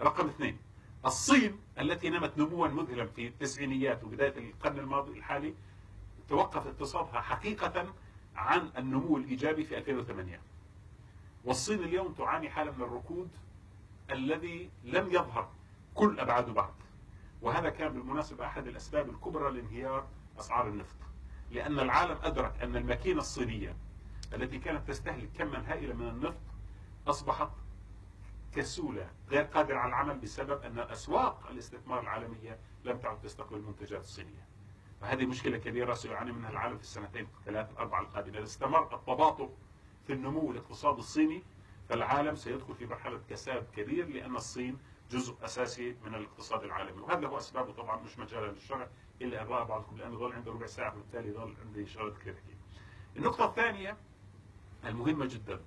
رقم اثنين: الصين التي نمت نموا مذهلا في التسعينيات وبداية القرن الماضي الحالي توقف اقتصادها حقيقة عن النمو الإيجابي في 2008. والصين اليوم تعاني حالة من الركود الذي لم يظهر كل أبعاده بعد. وهذا كان بالمناسبة أحد الأسباب الكبرى لانهيار أسعار النفط، لأن العالم أدرك أن الماكينة الصينية التي كانت تستهلك كما هائلا من النفط أصبحت كسولة غير قادرة على العمل بسبب أن أسواق الاستثمار العالمية لم تعد تستقبل المنتجات الصينية. فهذه مشكلة كبيرة سيعاني منها العالم في السنتين الثلاث الأربع القادمة. إذا استمر التباطؤ في النمو الاقتصادي الصيني فالعالم سيدخل في مرحلة كساد كبير، لأن الصين جزء أساسي من الاقتصاد العالمي. وهذا هو أسبابه، طبعا مش مجال للشرح إلا أن رأى بعضكم، لأنه ظل عنده ربع ساعة وبالتالي ظل عندي شغلات كثير. النقطة الثانية المهمة جدا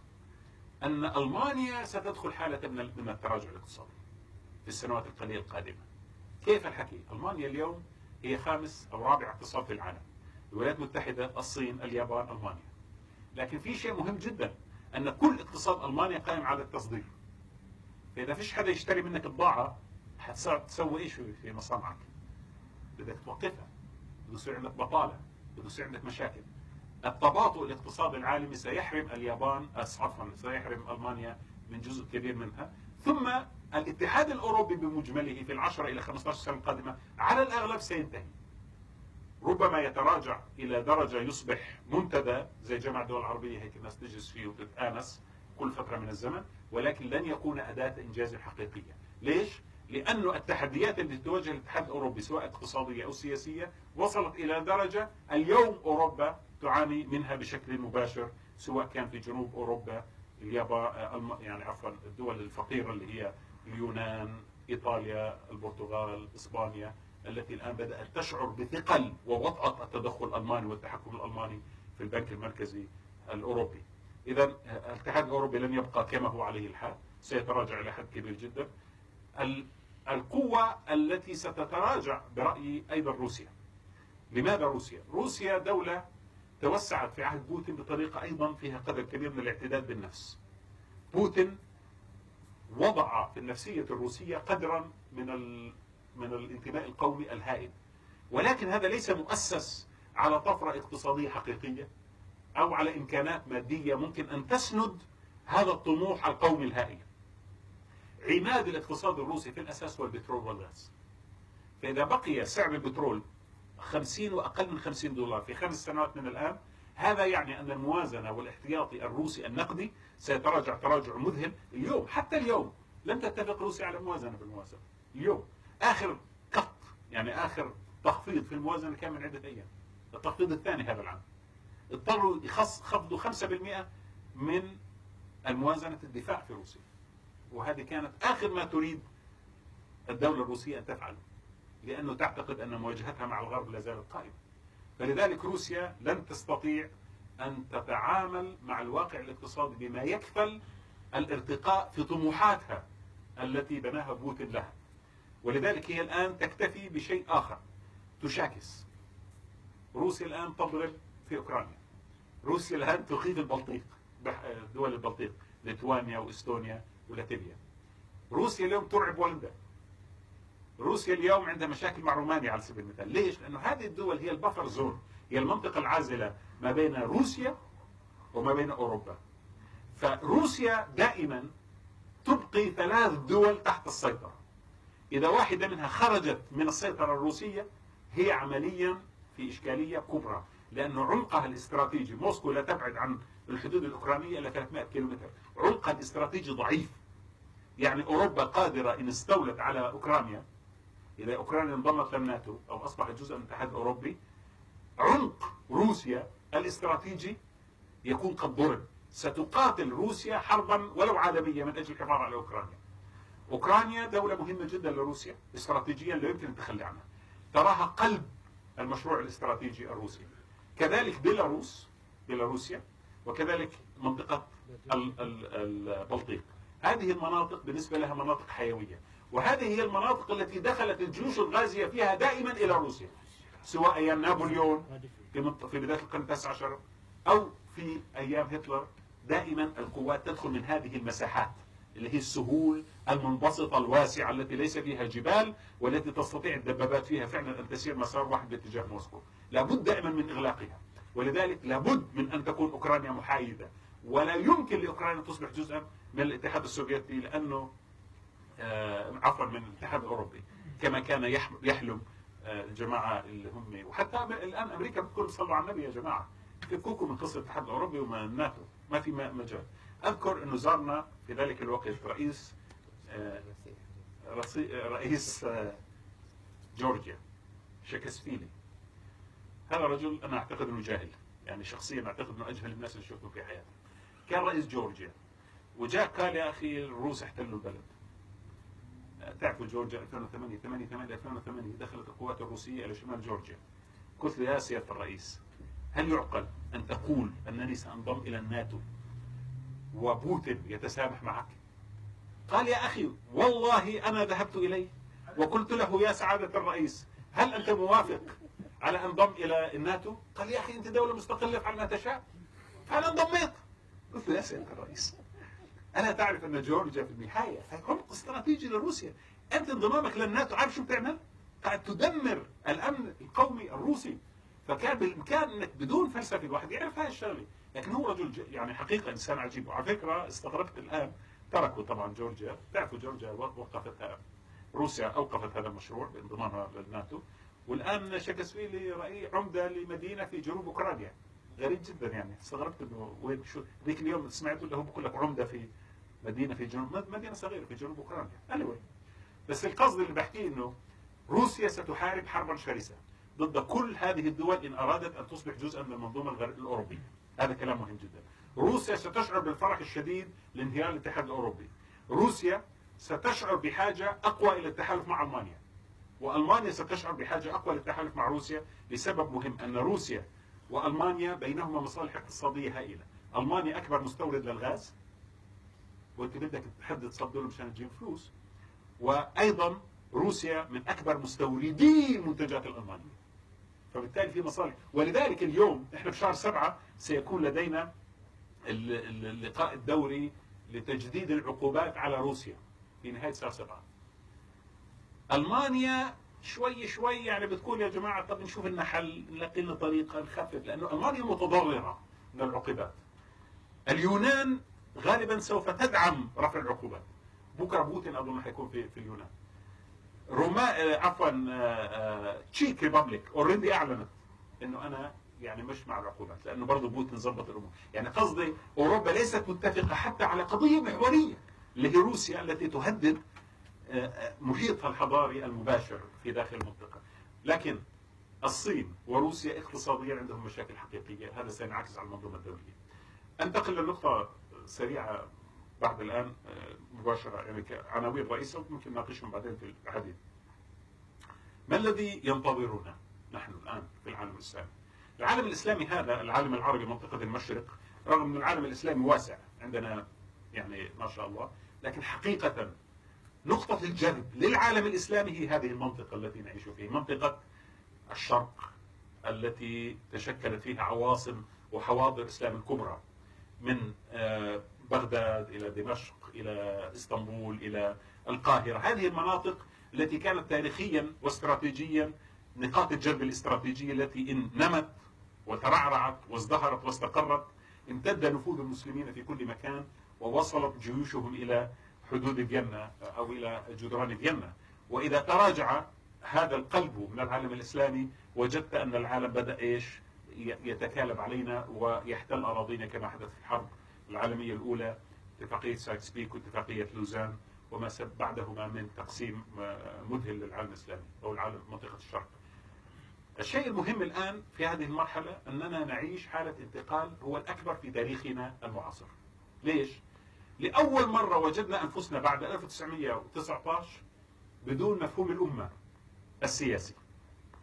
أن ألمانيا ستدخل حالة من التراجع الاقتصادي في السنوات القليلة القادمة. كيف الحكي؟ ألمانيا اليوم هي خامس أو رابع اقتصاد في العالم: الولايات المتحدة، الصين، اليابان، ألمانيا. لكن في شيء مهم جدا، أن كل اقتصاد ألمانيا قائم على التصدير. فإذا فيش حدا يشتري منك بضاعة تسوي إيش في مصانعك؟ بدك توقفها، بده يصير عندك بطالة، بده يصير عندك مشاكل. التباطؤ الاقتصادي العالمي سيحرم اليابان، عفوا سيحرم ألمانيا من جزء كبير منها. ثم الاتحاد الأوروبي بمجمله في 10 إلى 15 سنة القادمة على الأغلب سينتهي، ربما يتراجع إلى درجة يصبح منتدى زي جامعة الدول العربية، هيك الناس تجلس فيه وتتآنس كل فترة من الزمن، ولكن لن يكون أداة إنجاز حقيقية. ليش؟ لأنه التحديات التي تواجه الاتحاد الأوروبي سواء اقتصادية أو سياسية وصلت إلى درجة اليوم أوروبا تعاني منها بشكل مباشر، سواء كان في جنوب أوروبا، اليابان، يعني عفوا الدول الفقيرة اللي هي اليونان، إيطاليا، البرتغال، إسبانيا، التي الآن بدأت تشعر بثقل ووطأة التدخل الألماني والتحكم الألماني في البنك المركزي الأوروبي. إذا الاتحاد الأوروبي لن يبقى كما هو عليه الحال، سيتراجع إلى حد كبير جدا. القوة التي ستتراجع برأيي أيضا روسيا. لماذا روسيا؟ روسيا دولة توسعت في عهد بوتين بطريقة أيضا فيها قدر كبير من الاعتداد بالنفس. بوتين وضع في النفسية الروسية قدرا من الانتماء القومي الهائل، ولكن هذا ليس مؤسس على طفرة اقتصادية حقيقية أو على إمكانات مادية ممكن أن تسند هذا الطموح القومي الهائل. عماد الاقتصاد الروسي في الأساس هو البترول والغاز. فإذا بقي سعر البترول 50 وأقل من $50 في 5 سنوات من الآن، هذا يعني أن الموازنة والاحتياطي الروسي النقدي سيتراجع تراجع مذهل. اليوم حتى اليوم لم تتفق روسيا على موازنة بالموازنة. اليوم آخر قط، يعني آخر تخفيض في الموازنة كان من عدة أيام، التخفيض الثاني هذا العام. اضطروا يخفضوا 5% من الموازنة الدفاع في روسيا، وهذه كانت آخر ما تريد الدولة الروسية أن تفعله، لأنه تعتقد أن مواجهتها مع الغرب لا زالت قائمة. فلذلك روسيا لن تستطيع أن تتعامل مع الواقع الاقتصادي بما يكفل الارتقاء في طموحاتها التي بناها بوتين لها. ولذلك هي الآن تكتفي بشيء آخر، تشاكس. روسيا الآن تضرب في أوكرانيا، روسيا الآن تخيف البلطيق، دول البلطيق، ليتوانيا وإستونيا ولاتفيا. روسيا اليوم ترعب بولندا. روسيا اليوم عندها مشاكل مع رومانيا على سبيل المثال. ليش؟ لأنه هذه الدول هي البفر زون، هي المنطقة العازلة ما بين روسيا وما بين أوروبا. فروسيا دائما تبقي 3 دول تحت السيطرة. إذا واحدة منها خرجت من السيطرة الروسية هي عمليا في إشكالية كبرى، لأنه عمقها الاستراتيجي، موسكو لا تبعد عن الحدود الأوكرانية إلى 300 كيلومتر، عمقها الاستراتيجي ضعيف. يعني أوروبا قادرة إن استولت على أوكرانيا، إذا أوكرانيا انضمت للناتو أو أصبحت جزء من الاتحاد الأوروبي، عمق روسيا الاستراتيجي يكون قد ضرب. ستقاتل روسيا حربا ولو عالمية من أجل الحفاظ على أوكرانيا. أوكرانيا دولة مهمة جدا لروسيا استراتيجيا، لا يمكن التخلي عنها، تراها قلب المشروع الاستراتيجي الروسي. كذلك بيلاروس بيلاروسيا، وكذلك منطقة البلطيق. هذه المناطق بالنسبة لها مناطق حيوية، وهذه هي المناطق التي دخلت الجيوش الغازية فيها دائما إلى روسيا، سواء أيام نابليون في بداية القرن التاسع عشر أو في أيام هتلر. دائما القوات تدخل من هذه المساحات اللي هي السهول المنبسطة الواسعة التي ليس فيها جبال، والتي تستطيع الدبابات فيها فعلا أن تسير مسار واحد باتجاه موسكو. لابد دائما من إغلاقها، ولذلك لابد من أن تكون أوكرانيا محايدة، ولا يمكن لأوكرانيا تصبح جزءا من الاتحاد السوفيتي، لأنه عفوا من الاتحاد الأوروبي كما كان يحلم الجماعة اللي هم، وحتى الآن أمريكا بتقول صلوا على النبي يا جماعة، فكوكم من قصة الاتحاد الأوروبي ومن الناتو، ما في مجال. أذكر أنه زارنا في ذلك الوقت رئيس جورجيا شاكسفيلي. هذا رجل أنا أعتقد أنه جاهل، يعني شخصيا أعتقد أنه أجهل الناس اللي شفتهم في حياتي. كان رئيس جورجيا وجاء قال يا أخي الروس احتلوا البلد. تعرفوا جورجيا 2008 دخلت القوات الروسية إلى شمال جورجيا. قلت له يا سيادة الرئيس، هل يعقل أن تقول أنني سأنضم إلى الناتو وبوتين يتسامح معك؟ قال يا أخي والله أنا ذهبت إليه وقلت له يا سعادة الرئيس هل أنت موافق على أن انضم إلى الناتو؟ قال يا أخي أنت دولة مستقلة افعل ما تشاء. فأنا انضميت. قلت له يا سيادة الرئيس، ألا تعرف أن جورجيا في النهاية عمق استراتيجي لروسيا؟ أنت انضمامك للناتو عارف شو بتعمل؟ قاعد تدمر الأمن القومي الروسي. فكان بالإمكان أنك بدون فلسفة الواحد يعرف هاي الشغلة، لكن هو رجل يعني حقيقة إنسان عجيب. وعلى فكرة استغربت الآن تركوا طبعا جورجيا، تعرفوا جورجيا وقفتها روسيا، أوقفت هذا المشروع بانضمامها للناتو، والآن شاكسفيلي رئيس عمدة لمدينة في جنوب أوكرانيا. غريب جدا، يعني استغربت انه وين شو ذيك اليوم سمعت له بقول لك عمده في مدينه في جنوب، مدينه صغيره في جنوب اوكرانيا. anyway. بس القصد اللي بحكيه انه روسيا ستحارب حربا شرسه ضد كل هذه الدول ان ارادت ان تصبح جزءا من المنظومه الاوروبيه. هذا كلام مهم جدا. روسيا ستشعر بالفرح الشديد لانهيار الاتحاد الاوروبي. روسيا ستشعر بحاجه اقوى الى التحالف مع المانيا، والمانيا ستشعر بحاجه اقوى للتحالف مع روسيا لسبب مهم، ان روسيا وألمانيا بينهما مصالح اقتصادية هائلة. ألمانيا أكبر مستورد للغاز، وأنت بدك تحدد تصدره مشان تجيب فلوس. وأيضا روسيا من أكبر مستوردي المنتجات الألمانية، فبالتالي في مصالح. ولذلك اليوم إحنا في شهر 7 سيكون لدينا اللقاء الدوري لتجديد العقوبات على روسيا في نهاية شهر 7. ألمانيا شوي شوي يعني بتقول يا جماعة طب نشوف لنا حل، نلاقي لنا طريقة نخفف، لأنه ألمانيا متضررة من العقوبات. اليونان غالبا سوف تدعم رفع العقوبات. بكرة بوتين أظن حيكون في اليونان. تشيك ريبابليك اوريدي أعلنت إنه أنا يعني مش مع العقوبات، لأنه برضه بوتين ظبط الأمور. يعني قصدي أوروبا ليست متفقة حتى على قضية محورية اللي هي روسيا التي تهدد محيطها الحضاري المباشر في داخل المنطقة. لكن الصين وروسيا اقتصاديا عندهم مشاكل حقيقية، هذا سينعكس على المنظومة الدولية. انتقل لنقطة سريعة بعد الآن مباشرة، يعني عناوين رئيسة ممكن نناقشهم بعدين في الحديث. ما الذي ينتظرنا نحن الآن في العالم الإسلامي؟ العالم الإسلامي هذا العالم العربي منطقة المشرق، رغم أن العالم الإسلامي واسع عندنا يعني ما شاء الله، لكن حقيقة نقطة الجذب للعالم الإسلامي هي هذه المنطقة التي نعيش فيها، منطقة الشرق التي تشكلت فيها عواصم وحواضر الإسلام الكبرى، من بغداد إلى دمشق إلى إسطنبول إلى القاهرة. هذه المناطق التي كانت تاريخيا واستراتيجيا نقاط الجذب الاستراتيجية التي إن نمت وترعرعت وازدهرت واستقرت امتد نفوذ المسلمين في كل مكان، ووصلت جيوشهم إلى حدود فيينا أو إلى جدران فيينا. وإذا تراجع هذا القلب من العالم الإسلامي وجدت أن العالم بدأ يتكالب علينا ويحتل أراضينا، كما حدث في الحرب العالمية الأولى، اتفاقية سايكس بيكو واتفاقية لوزان وما بعدهما من تقسيم مذهل للعالم الإسلامي أو العالم منطقة الشرق. الشيء المهم الآن في هذه المرحلة أننا نعيش حالة انتقال هو الأكبر في تاريخنا المعاصر. ليش؟ لأول مرة وجدنا أنفسنا بعد 1919 بدون مفهوم الأمة السياسي.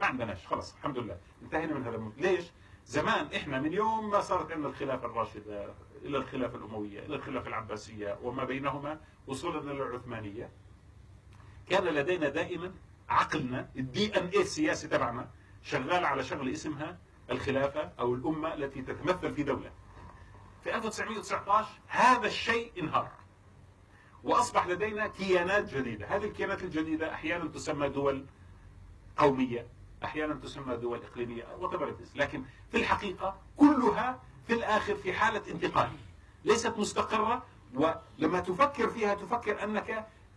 ما عندناش، خلاص الحمد لله انتهينا من هذا الموضوع. ليش؟ زمان احنا من يوم ما صارت عندنا الخلافة الراشدة الى الخلافة الاموية الى الخلافة العباسية وما بينهما وصولا الى العثمانية، كان لدينا دائما عقلنا الدي ان ايه السياسي تبعنا شغال على شغله اسمها الخلافة او الامة التي تتمثل في دولة. في 1919 هذا الشيء انهار واصبح لدينا كيانات جديدة. هذه الكيانات الجديدة احيانا تسمى دول قومية، احيانا تسمى دول اقليمية لكن في الحقيقة كلها في الاخر في حالة انتقال ليست مستقرة. ولما تفكر فيها تفكر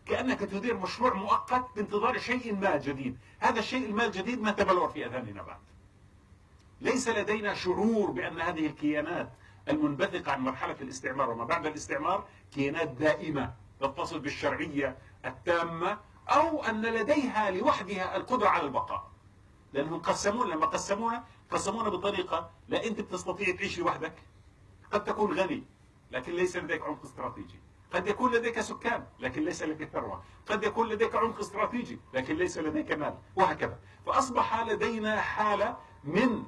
كأنك تدير مشروع مؤقت بانتظار شيء ما جديد. هذا الشيء ما الجديد ما تبلور في اذهاننا بعد. ليس لدينا شعور بان هذه الكيانات المنبثقة عن مرحلة الاستعمار وما بعد الاستعمار كيانات دائمة تتصل بالشرعية التامة، أو أن لديها لوحدها القدرة على البقاء. لأنهم لما قسمونا بطريقة لا أنت بتستطيع تعيش لوحدك، قد تكون غني لكن ليس لديك عمق استراتيجي، قد يكون لديك سكان لكن ليس لديك ثروة، قد يكون لديك عمق استراتيجي لكن ليس لديك مال، وهكذا. فأصبح لدينا حالة من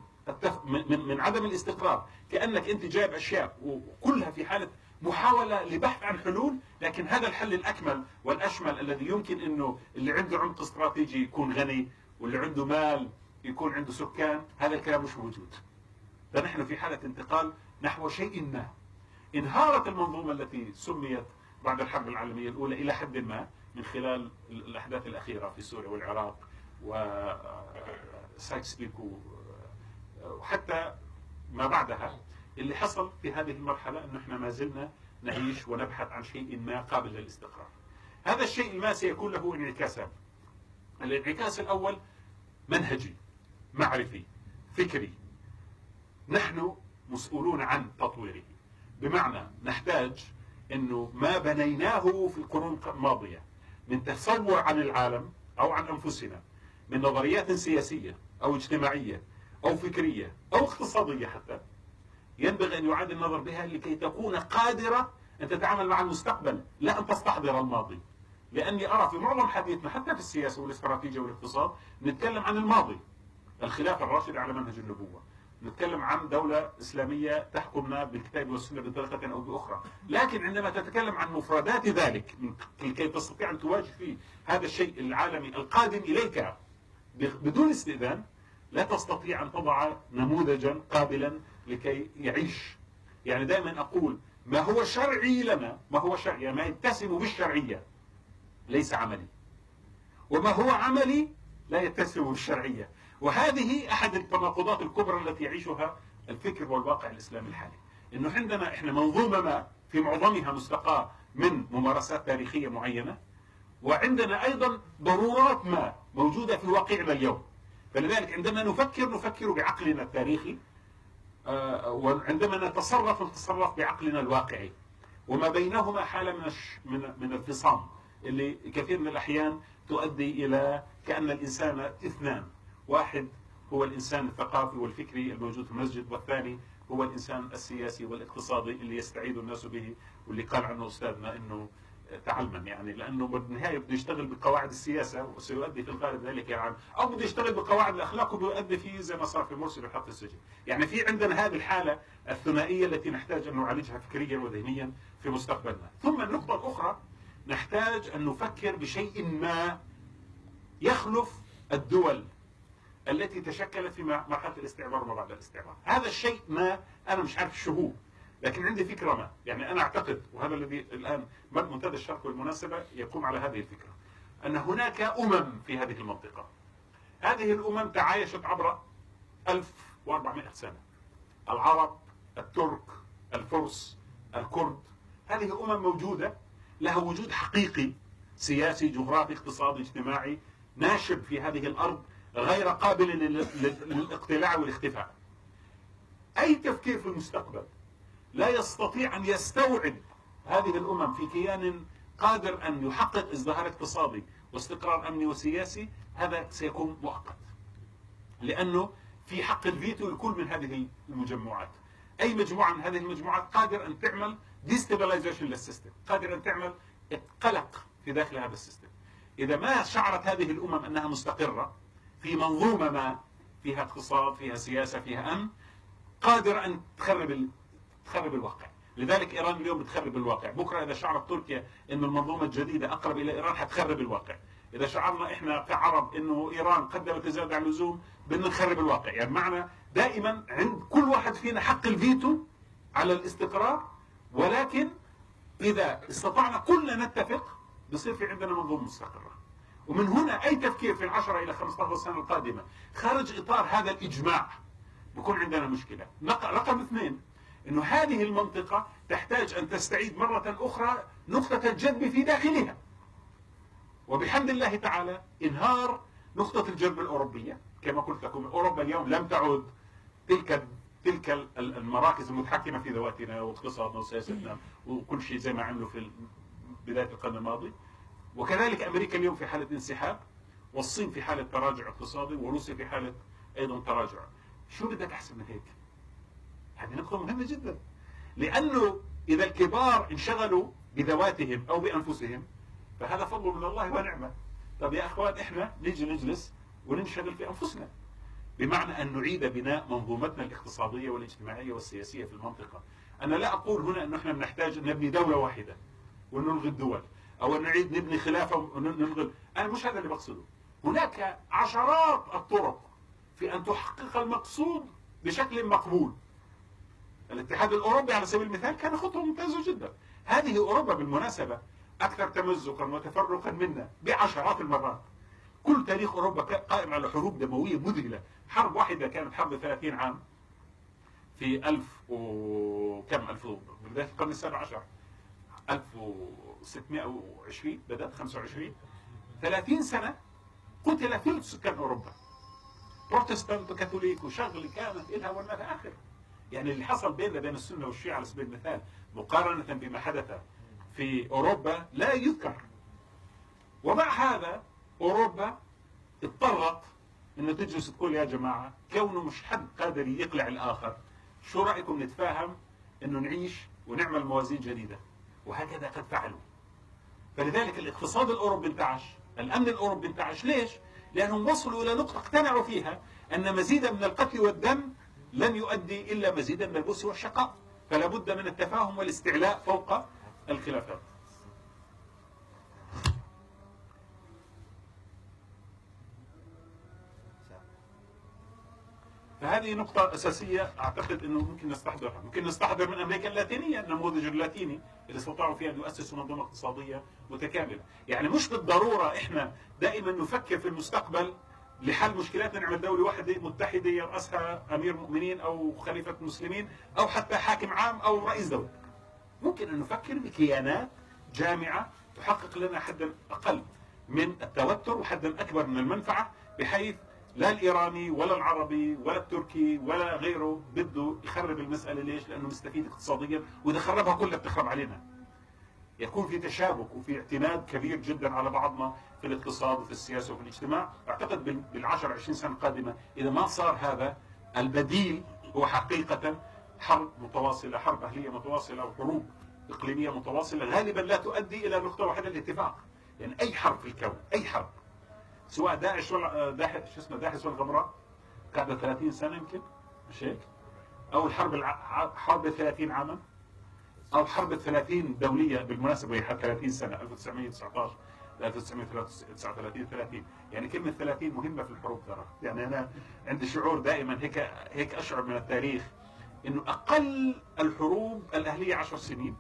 عدم الاستقرار، كأنك أنت جايب أشياء وكلها في حالة محاولة لبحث عن حلول، لكن هذا الحل الأكمل والأشمل الذي يمكن أنه اللي عنده عمق استراتيجي يكون غني واللي عنده مال يكون عنده سكان، هذا الكلام مش موجود. فنحن في حالة انتقال نحو شيء ما. انهارت المنظومة التي سميت بعد الحرب العالمية الأولى إلى حد ما من خلال الأحداث الأخيرة في سوريا والعراق وسايكس بيكو وحتى ما بعدها. اللي حصل في هذه المرحلة أنه إحنا ما زلنا نعيش ونبحث عن شيء ما قابل للاستقرار. هذا الشيء ما سيكون له انعكاسات. الانعكاس الأول منهجي، معرفي، فكري. نحن مسؤولون عن تطويره، بمعنى نحتاج أنه ما بنيناه في القرون الماضية من تصور عن العالم أو عن أنفسنا، من نظريات سياسية أو اجتماعية أو فكرية أو اقتصادية حتى، ينبغي أن يعاد النظر بها لكي تكون قادرة أن تتعامل مع المستقبل لا أن تستحضر الماضي. لأني أرى في معظم حديثنا حتى في السياسة والاستراتيجية والاقتصاد نتكلم عن الماضي، الخلافة الراشدة على منهج النبوة، نتكلم عن دولة إسلامية تحكمنا بالكتاب والسنة بطريقة أو بأخرى. لكن عندما تتكلم عن مفردات ذلك لكي تستطيع أن تواجه فيه هذا الشيء العالمي القادم إليك بدون استئذان، لا تستطيع أن تضع نموذجا قابلا لكي يعيش. يعني دائما أقول ما هو شرعي لنا، ما هو شرعي ما يتسم بالشرعية ليس عملي، وما هو عملي لا يتسم بالشرعية. وهذه أحد التناقضات الكبرى التي يعيشها الفكر والواقع الإسلامي الحالي. إنه عندنا إحنا منظومة ما في معظمها مستقاة من ممارسات تاريخية معينة، وعندنا أيضا ضرورات ما موجودة في واقعنا اليوم. فلذلك عندما نفكر بعقلنا التاريخي، وعندما نتصرف بعقلنا الواقعي، وما بينهما حالة من الفصام اللي كثير من الأحيان تؤدي إلى كأن الإنسان اثنان، واحد هو الإنسان الثقافي والفكري الموجود في المسجد، والثاني هو الإنسان السياسي والاقتصادي اللي يستعيد الناس به، واللي قال عنه أستاذنا أنه تعلما، يعني لأنه بالنهاية بده يشتغل بقواعد السياسة وسيؤدي في الغالب ذلك يعني، أو بده يشتغل بقواعد الأخلاق وبيؤدي فيه زي ما صار في مرسي بحط السجن. يعني في عندنا هذه الحالة الثنائية التي نحتاج أن نعالجها فكريا وذهنيا في مستقبلنا. ثم النقطة الأخرى نحتاج أن نفكر بشيء ما يخلف الدول التي تشكلت في مرحلة الاستعمار وما بعد الاستعمار. هذا الشيء ما أنا مش عارف شو هو، لكن عندي فكرة ما. يعني أنا أعتقد، وهذا الذي الآن منتدى الشرق بالمناسبة يقوم على هذه الفكرة، أن هناك في هذه المنطقة. هذه الأمم تعايشت عبر 1400 سنة. العرب، الترك، الفرس، الكرد، هذه أمم موجودة لها وجود حقيقي سياسي جغرافي اقتصادي اجتماعي ناشب في هذه الأرض، غير قابل للاقتلاع والاختفاء. أي تفكير في المستقبل لا يستطيع أن يستوعب هذه الأمم في كيان قادر أن يحقق ازدهار اقتصادي واستقرار أمني وسياسي، هذا سيكون مؤقت، لأنه في حق الفيتو لكل من هذه المجموعات. أي مجموعة من هذه المجموعات قادر أن تعمل ديستابلايزيشن للسيستم، قادر أن تعمل قلق في داخل هذا السيستم. إذا ما شعرت هذه الأمم أنها مستقرة في منظومة ما فيها اقتصاد، فيها سياسة، فيها أمن، قادرة أن تخرب الواقع. لذلك إيران اليوم بتخرب الواقع. بكرة إذا شعرت تركيا أن المنظومة الجديدة أقرب إلى إيران حتخرب الواقع. إذا شعرنا إحنا كعرب أنه إيران قدمت زيادة عن اللزوم بدنا نخرب الواقع. يعني معنى دائما عند كل واحد فينا حق الفيتو على الاستقرار، ولكن إذا استطعنا كلنا نتفق بصير في عندنا منظومة مستقرة. ومن هنا أي تفكير في 10 إلى 15 سنة القادمة خارج إطار هذا الإجماع بكون عندنا مشكلة. رقم 2 أنه هذه المنطقة تحتاج أن تستعيد مرة أخرى نقطة الجذب في داخلها. وبحمد الله تعالى انهار نقطة الجذب الأوروبية. كما قلت لكم أوروبا اليوم لم تعد تلك المراكز المتحكمة في ذواتنا واقتصادنا وسياستنا وكل شيء زي ما عملوا في بداية القرن الماضي. وكذلك أمريكا اليوم في حالة انسحاب، والصين في حالة تراجع اقتصادي، وروسيا في حالة أيضا تراجع. شو بدك أحسن من هيك؟ هذه نقطة مهمة جدا، لأنه إذا الكبار انشغلوا بذواتهم أو بأنفسهم فهذا فضل من الله ونعمة. طب يا أخوان إحنا نيجي نجلس وننشغل في أنفسنا، بمعنى أن نعيد بناء منظومتنا الاقتصادية والاجتماعية والسياسية في المنطقة. أنا لا أقول هنا أنه إحنا بنحتاج أن نبني دولة واحدة ونلغي الدول، أو أن نعيد نبني خلافة ونلغي. أنا مش هذا اللي بقصده. هناك عشرات الطرق في أن تحقق المقصود بشكل مقبول. الاتحاد الأوروبي على سبيل المثال كان خطوة ممتازة جدا. هذه أوروبا بالمناسبة أكثر تمزقا وتفرقا منا بعشرات المرات. كل تاريخ أوروبا قائم على حروب دموية مذهلة. حرب واحدة كانت حرب 30 عام في 1000 بداية القرن السابع عشر، 1620 بدأت 25. 30 سنة قتل ثلث سكان أوروبا، بروتستانت وكاثوليك وشغل كانت إلها والما إلى آخره. يعني اللي حصل بيننا بين السنة والشيعة على سبيل المثال مقارنة بما حدث في أوروبا لا يذكر. ومع هذا أوروبا اضطرت انه تجلس تقول يا جماعة كونه مش حد قادر يقلع الآخر، شو رأيكم نتفاهم انه نعيش ونعمل موازين جديدة؟ وهكذا قد فعلوا. فلذلك الاقتصاد الأوروبي انتعش، الأمن الأوروبي انتعش. ليش؟ لأنهم وصلوا إلى نقطة اقتنعوا فيها أن مزيدا من القتل والدم لن يؤدي إلا مزيدا من البؤس والشقاء، فلا بد من التفاهم والاستعلاء فوق الخلافات. فهذه نقطة أساسية أعتقد أنه ممكن نستحضرها. ممكن نستحضر من أمريكا اللاتينية النموذج اللاتيني اللي استطاعوا فيه أن يؤسسوا منظومة اقتصادية متكاملة. يعني مش بالضرورة إحنا دائما نفكر في المستقبل لحل مشكلاتنا نعمل دولة واحدة متحدة يرأسها أمير مؤمنين أو خليفة مسلمين أو حتى حاكم عام أو رئيس دولة. ممكن أن نفكر بكيانات جامعة تحقق لنا حدا أقل من التوتر وحدا أكبر من المنفعة، بحيث لا الإيراني ولا العربي ولا التركي ولا غيره بده يخرب المسألة. ليش؟ لأنه مستفيد اقتصاديا، وإذا خربها كلها بتخرب علينا. يكون في تشابك وفي اعتماد كبير جدا على بعضنا في الاقتصاد وفي السياسة وفي الاجتماع. أعتقد بالعشر 20 سنة القادمة إذا ما صار هذا، البديل هو حقيقة حرب متواصلة، حرب أهلية متواصلة وحروب إقليمية متواصلة غالبا لا تؤدي إلى نقطة واحدة، الاتفاق. يعني أي حرب في الكون، أي حرب، سواء داعش ولا داعش والغمراء قاعدة 30 سنة يمكن، مش هيك؟ أو حرب 30 عاما، أو حرب 30 دولية بالمناسبة هي 30 سنة 1919 ل 1939. يعني كلمة 30 مهمة في الحروب ترى. يعني أنا عندي شعور دائما هيك أشعر من التاريخ إنه أقل الحروب الأهلية 10 سنين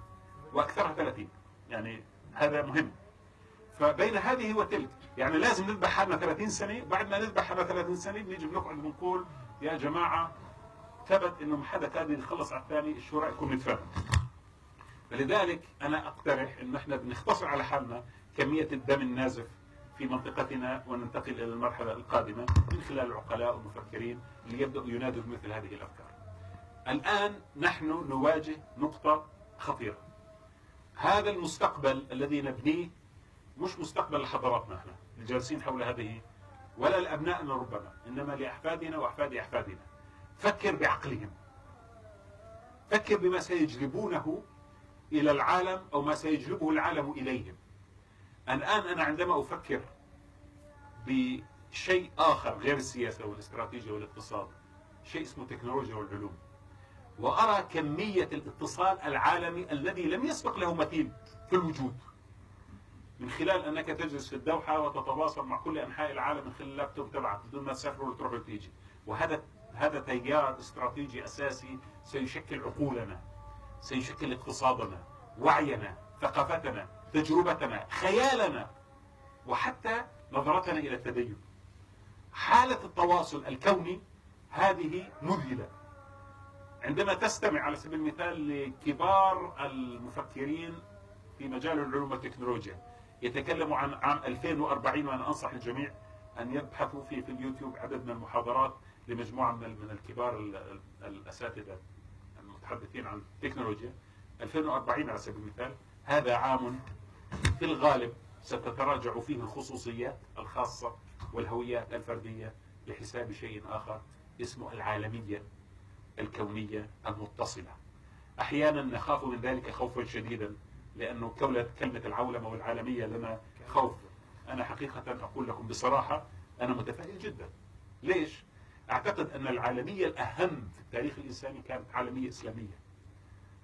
وأكثرها 30. يعني هذا مهم. فبين هذه وتلك يعني لازم نذبح حالنا 30 سنة، بعد ما نذبح حالنا 30 سنة بنيجي بنقعد بنقول يا جماعة ثبت إنه ما حدا قادر يخلص على الثاني، شو رأيكم نتفاهم؟ فلذلك أنا أقترح إنه إحنا بنختصر على حالنا كمية الدم النازف في منطقتنا وننتقل إلى المرحلة القادمة من خلال العقلاء والمفكرين اللي يبدأوا ينادوا بمثل هذه الأفكار. الآن نحن نواجه نقطة خطيرة. هذا المستقبل الذي نبنيه مش مستقبل لحضاراتنا احنا الجالسين حول هذه، ولا لأبنائنا ربما، إنما لأحفادنا وأحفاد أحفادنا. فكر بعقلهم، فكر بما سيجلبونه إلى العالم أو ما سيجلبه العالم إليهم. الآن أنا عندما أفكر بشيء آخر غير السياسة والاستراتيجية والاقتصاد، شيء اسمه التكنولوجيا والعلوم. وأرى كمية الاتصال العالمي الذي لم يسبق له مثيل في الوجود، من خلال أنك تجلس في الدوحة وتتواصل مع كل أنحاء العالم من خلال اللابتوب تبعك بدون ما تسافر وتروح وتيجي. وهذا تيار استراتيجي أساسي سيشكل عقولنا، سيشكل اقتصادنا، وعينا، ثقافتنا، تجربتنا، خيالنا، وحتى نظرتنا إلى التدين. حالة التواصل الكوني هذه مذهلة. عندما تستمع على سبيل المثال لكبار المفكرين في مجال العلوم والتكنولوجيا يتكلموا عن عام 2040، وأنا أنصح الجميع أن يبحثوا في اليوتيوب عدد من المحاضرات لمجموعة من الكبار الأساتذة المتحدثين عن التكنولوجيا. 2040 على سبيل المثال هذا عام في الغالب ستتراجع فيه الخصوصيات الخاصة والهويات الفردية لحساب شيء آخر اسمه العالمية الكونية المتصلة. أحيانا نخاف من ذلك خوفا شديدا، لأنه كلمة العولمة والعالمية لنا خوف. أنا حقيقة أقول لكم بصراحة أنا متفائل جدا. ليش؟ أعتقد أن العالمية الأهم في التاريخ الإنساني كانت عالمية إسلامية.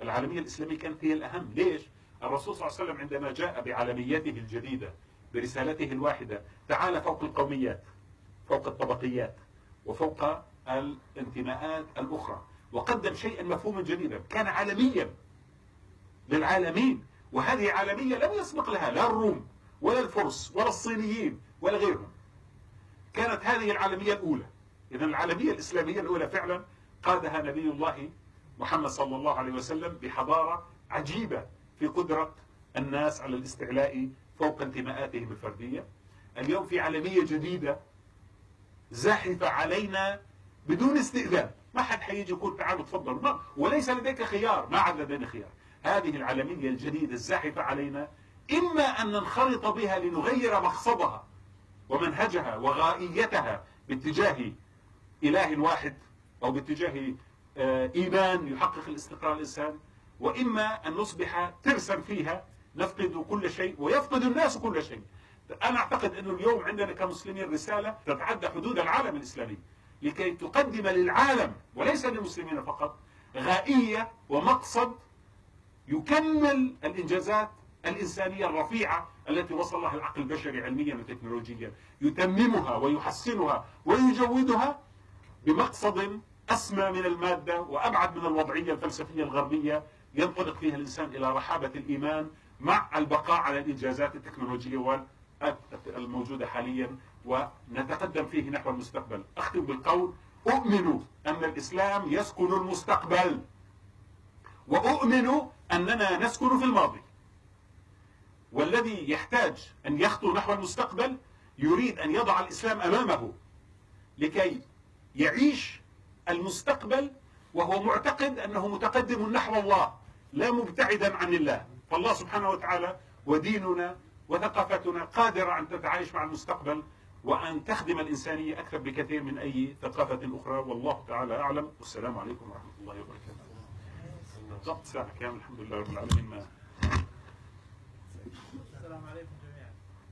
العالمية الإسلامية كانت هي الأهم. ليش؟ الرسول صلى الله عليه وسلم عندما جاء بعالميته الجديدة برسالته الواحدة، تعالى فوق القوميات، فوق الطبقيات، وفوق الانتماءات الأخرى، وقدم شيئا مفهوما جديدا كان عالميا للعالمين. وهذه عالمية لم يسبق لها لا الروم ولا الفرس ولا الصينيين ولا غيرهم. كانت هذه العالمية الأولى. إذن العالمية الإسلامية الأولى فعلا قادها نبي الله محمد صلى الله عليه وسلم بحضارة عجيبة في قدرة الناس على الاستعلاء فوق انتماءاتهم الفردية. اليوم في عالمية جديدة زاحفة علينا بدون استئذان، ما حد حيجي يقول تعالوا تفضلوا، وليس لديك خيار، ما عاد لدينا خيار. هذه العالمية الجديدة الزاحفة علينا إما أن ننخرط بها لنغير مقصدها ومنهجها وغائيتها باتجاه إله واحد أو باتجاه إيمان يحقق الاستقرار الإنسان، وإما أن نصبح ترسا فيها نفقد كل شيء ويفقد الناس كل شيء. أنا أعتقد أنه اليوم عندنا كمسلمين رسالة تتعدى حدود العالم الإسلامي لكي تقدم للعالم وليس للمسلمين فقط غائية ومقصد يكمل الإنجازات الإنسانية الرفيعة التي وصل لها العقل البشري علميا وتكنولوجيا، يتممها ويحسنها ويجودها بمقصد أسمى من المادة وأبعد من الوضعية الفلسفية الغربية، ينطلق فيها الإنسان إلى رحابة الإيمان مع البقاء على الإنجازات التكنولوجية الموجودة حاليا، ونتقدم فيه نحو المستقبل. أختم بالقول: أؤمن أن الإسلام يسكن المستقبل، وأؤمن أننا نسكن في الماضي. والذي يحتاج أن يخطو نحو المستقبل يريد أن يضع الإسلام أمامه لكي يعيش المستقبل وهو معتقد أنه متقدم نحو الله لا مبتعدا عن الله. فالله سبحانه وتعالى وديننا وثقافتنا قادرة أن تتعايش مع المستقبل وأن تخدم الإنسانية أكثر بكثير من أي ثقافة أخرى. والله تعالى أعلم، والسلام عليكم ورحمة الله وبركاته. ضبط ساعة كامل، الحمد لله رب العالمين. السلام عليكم.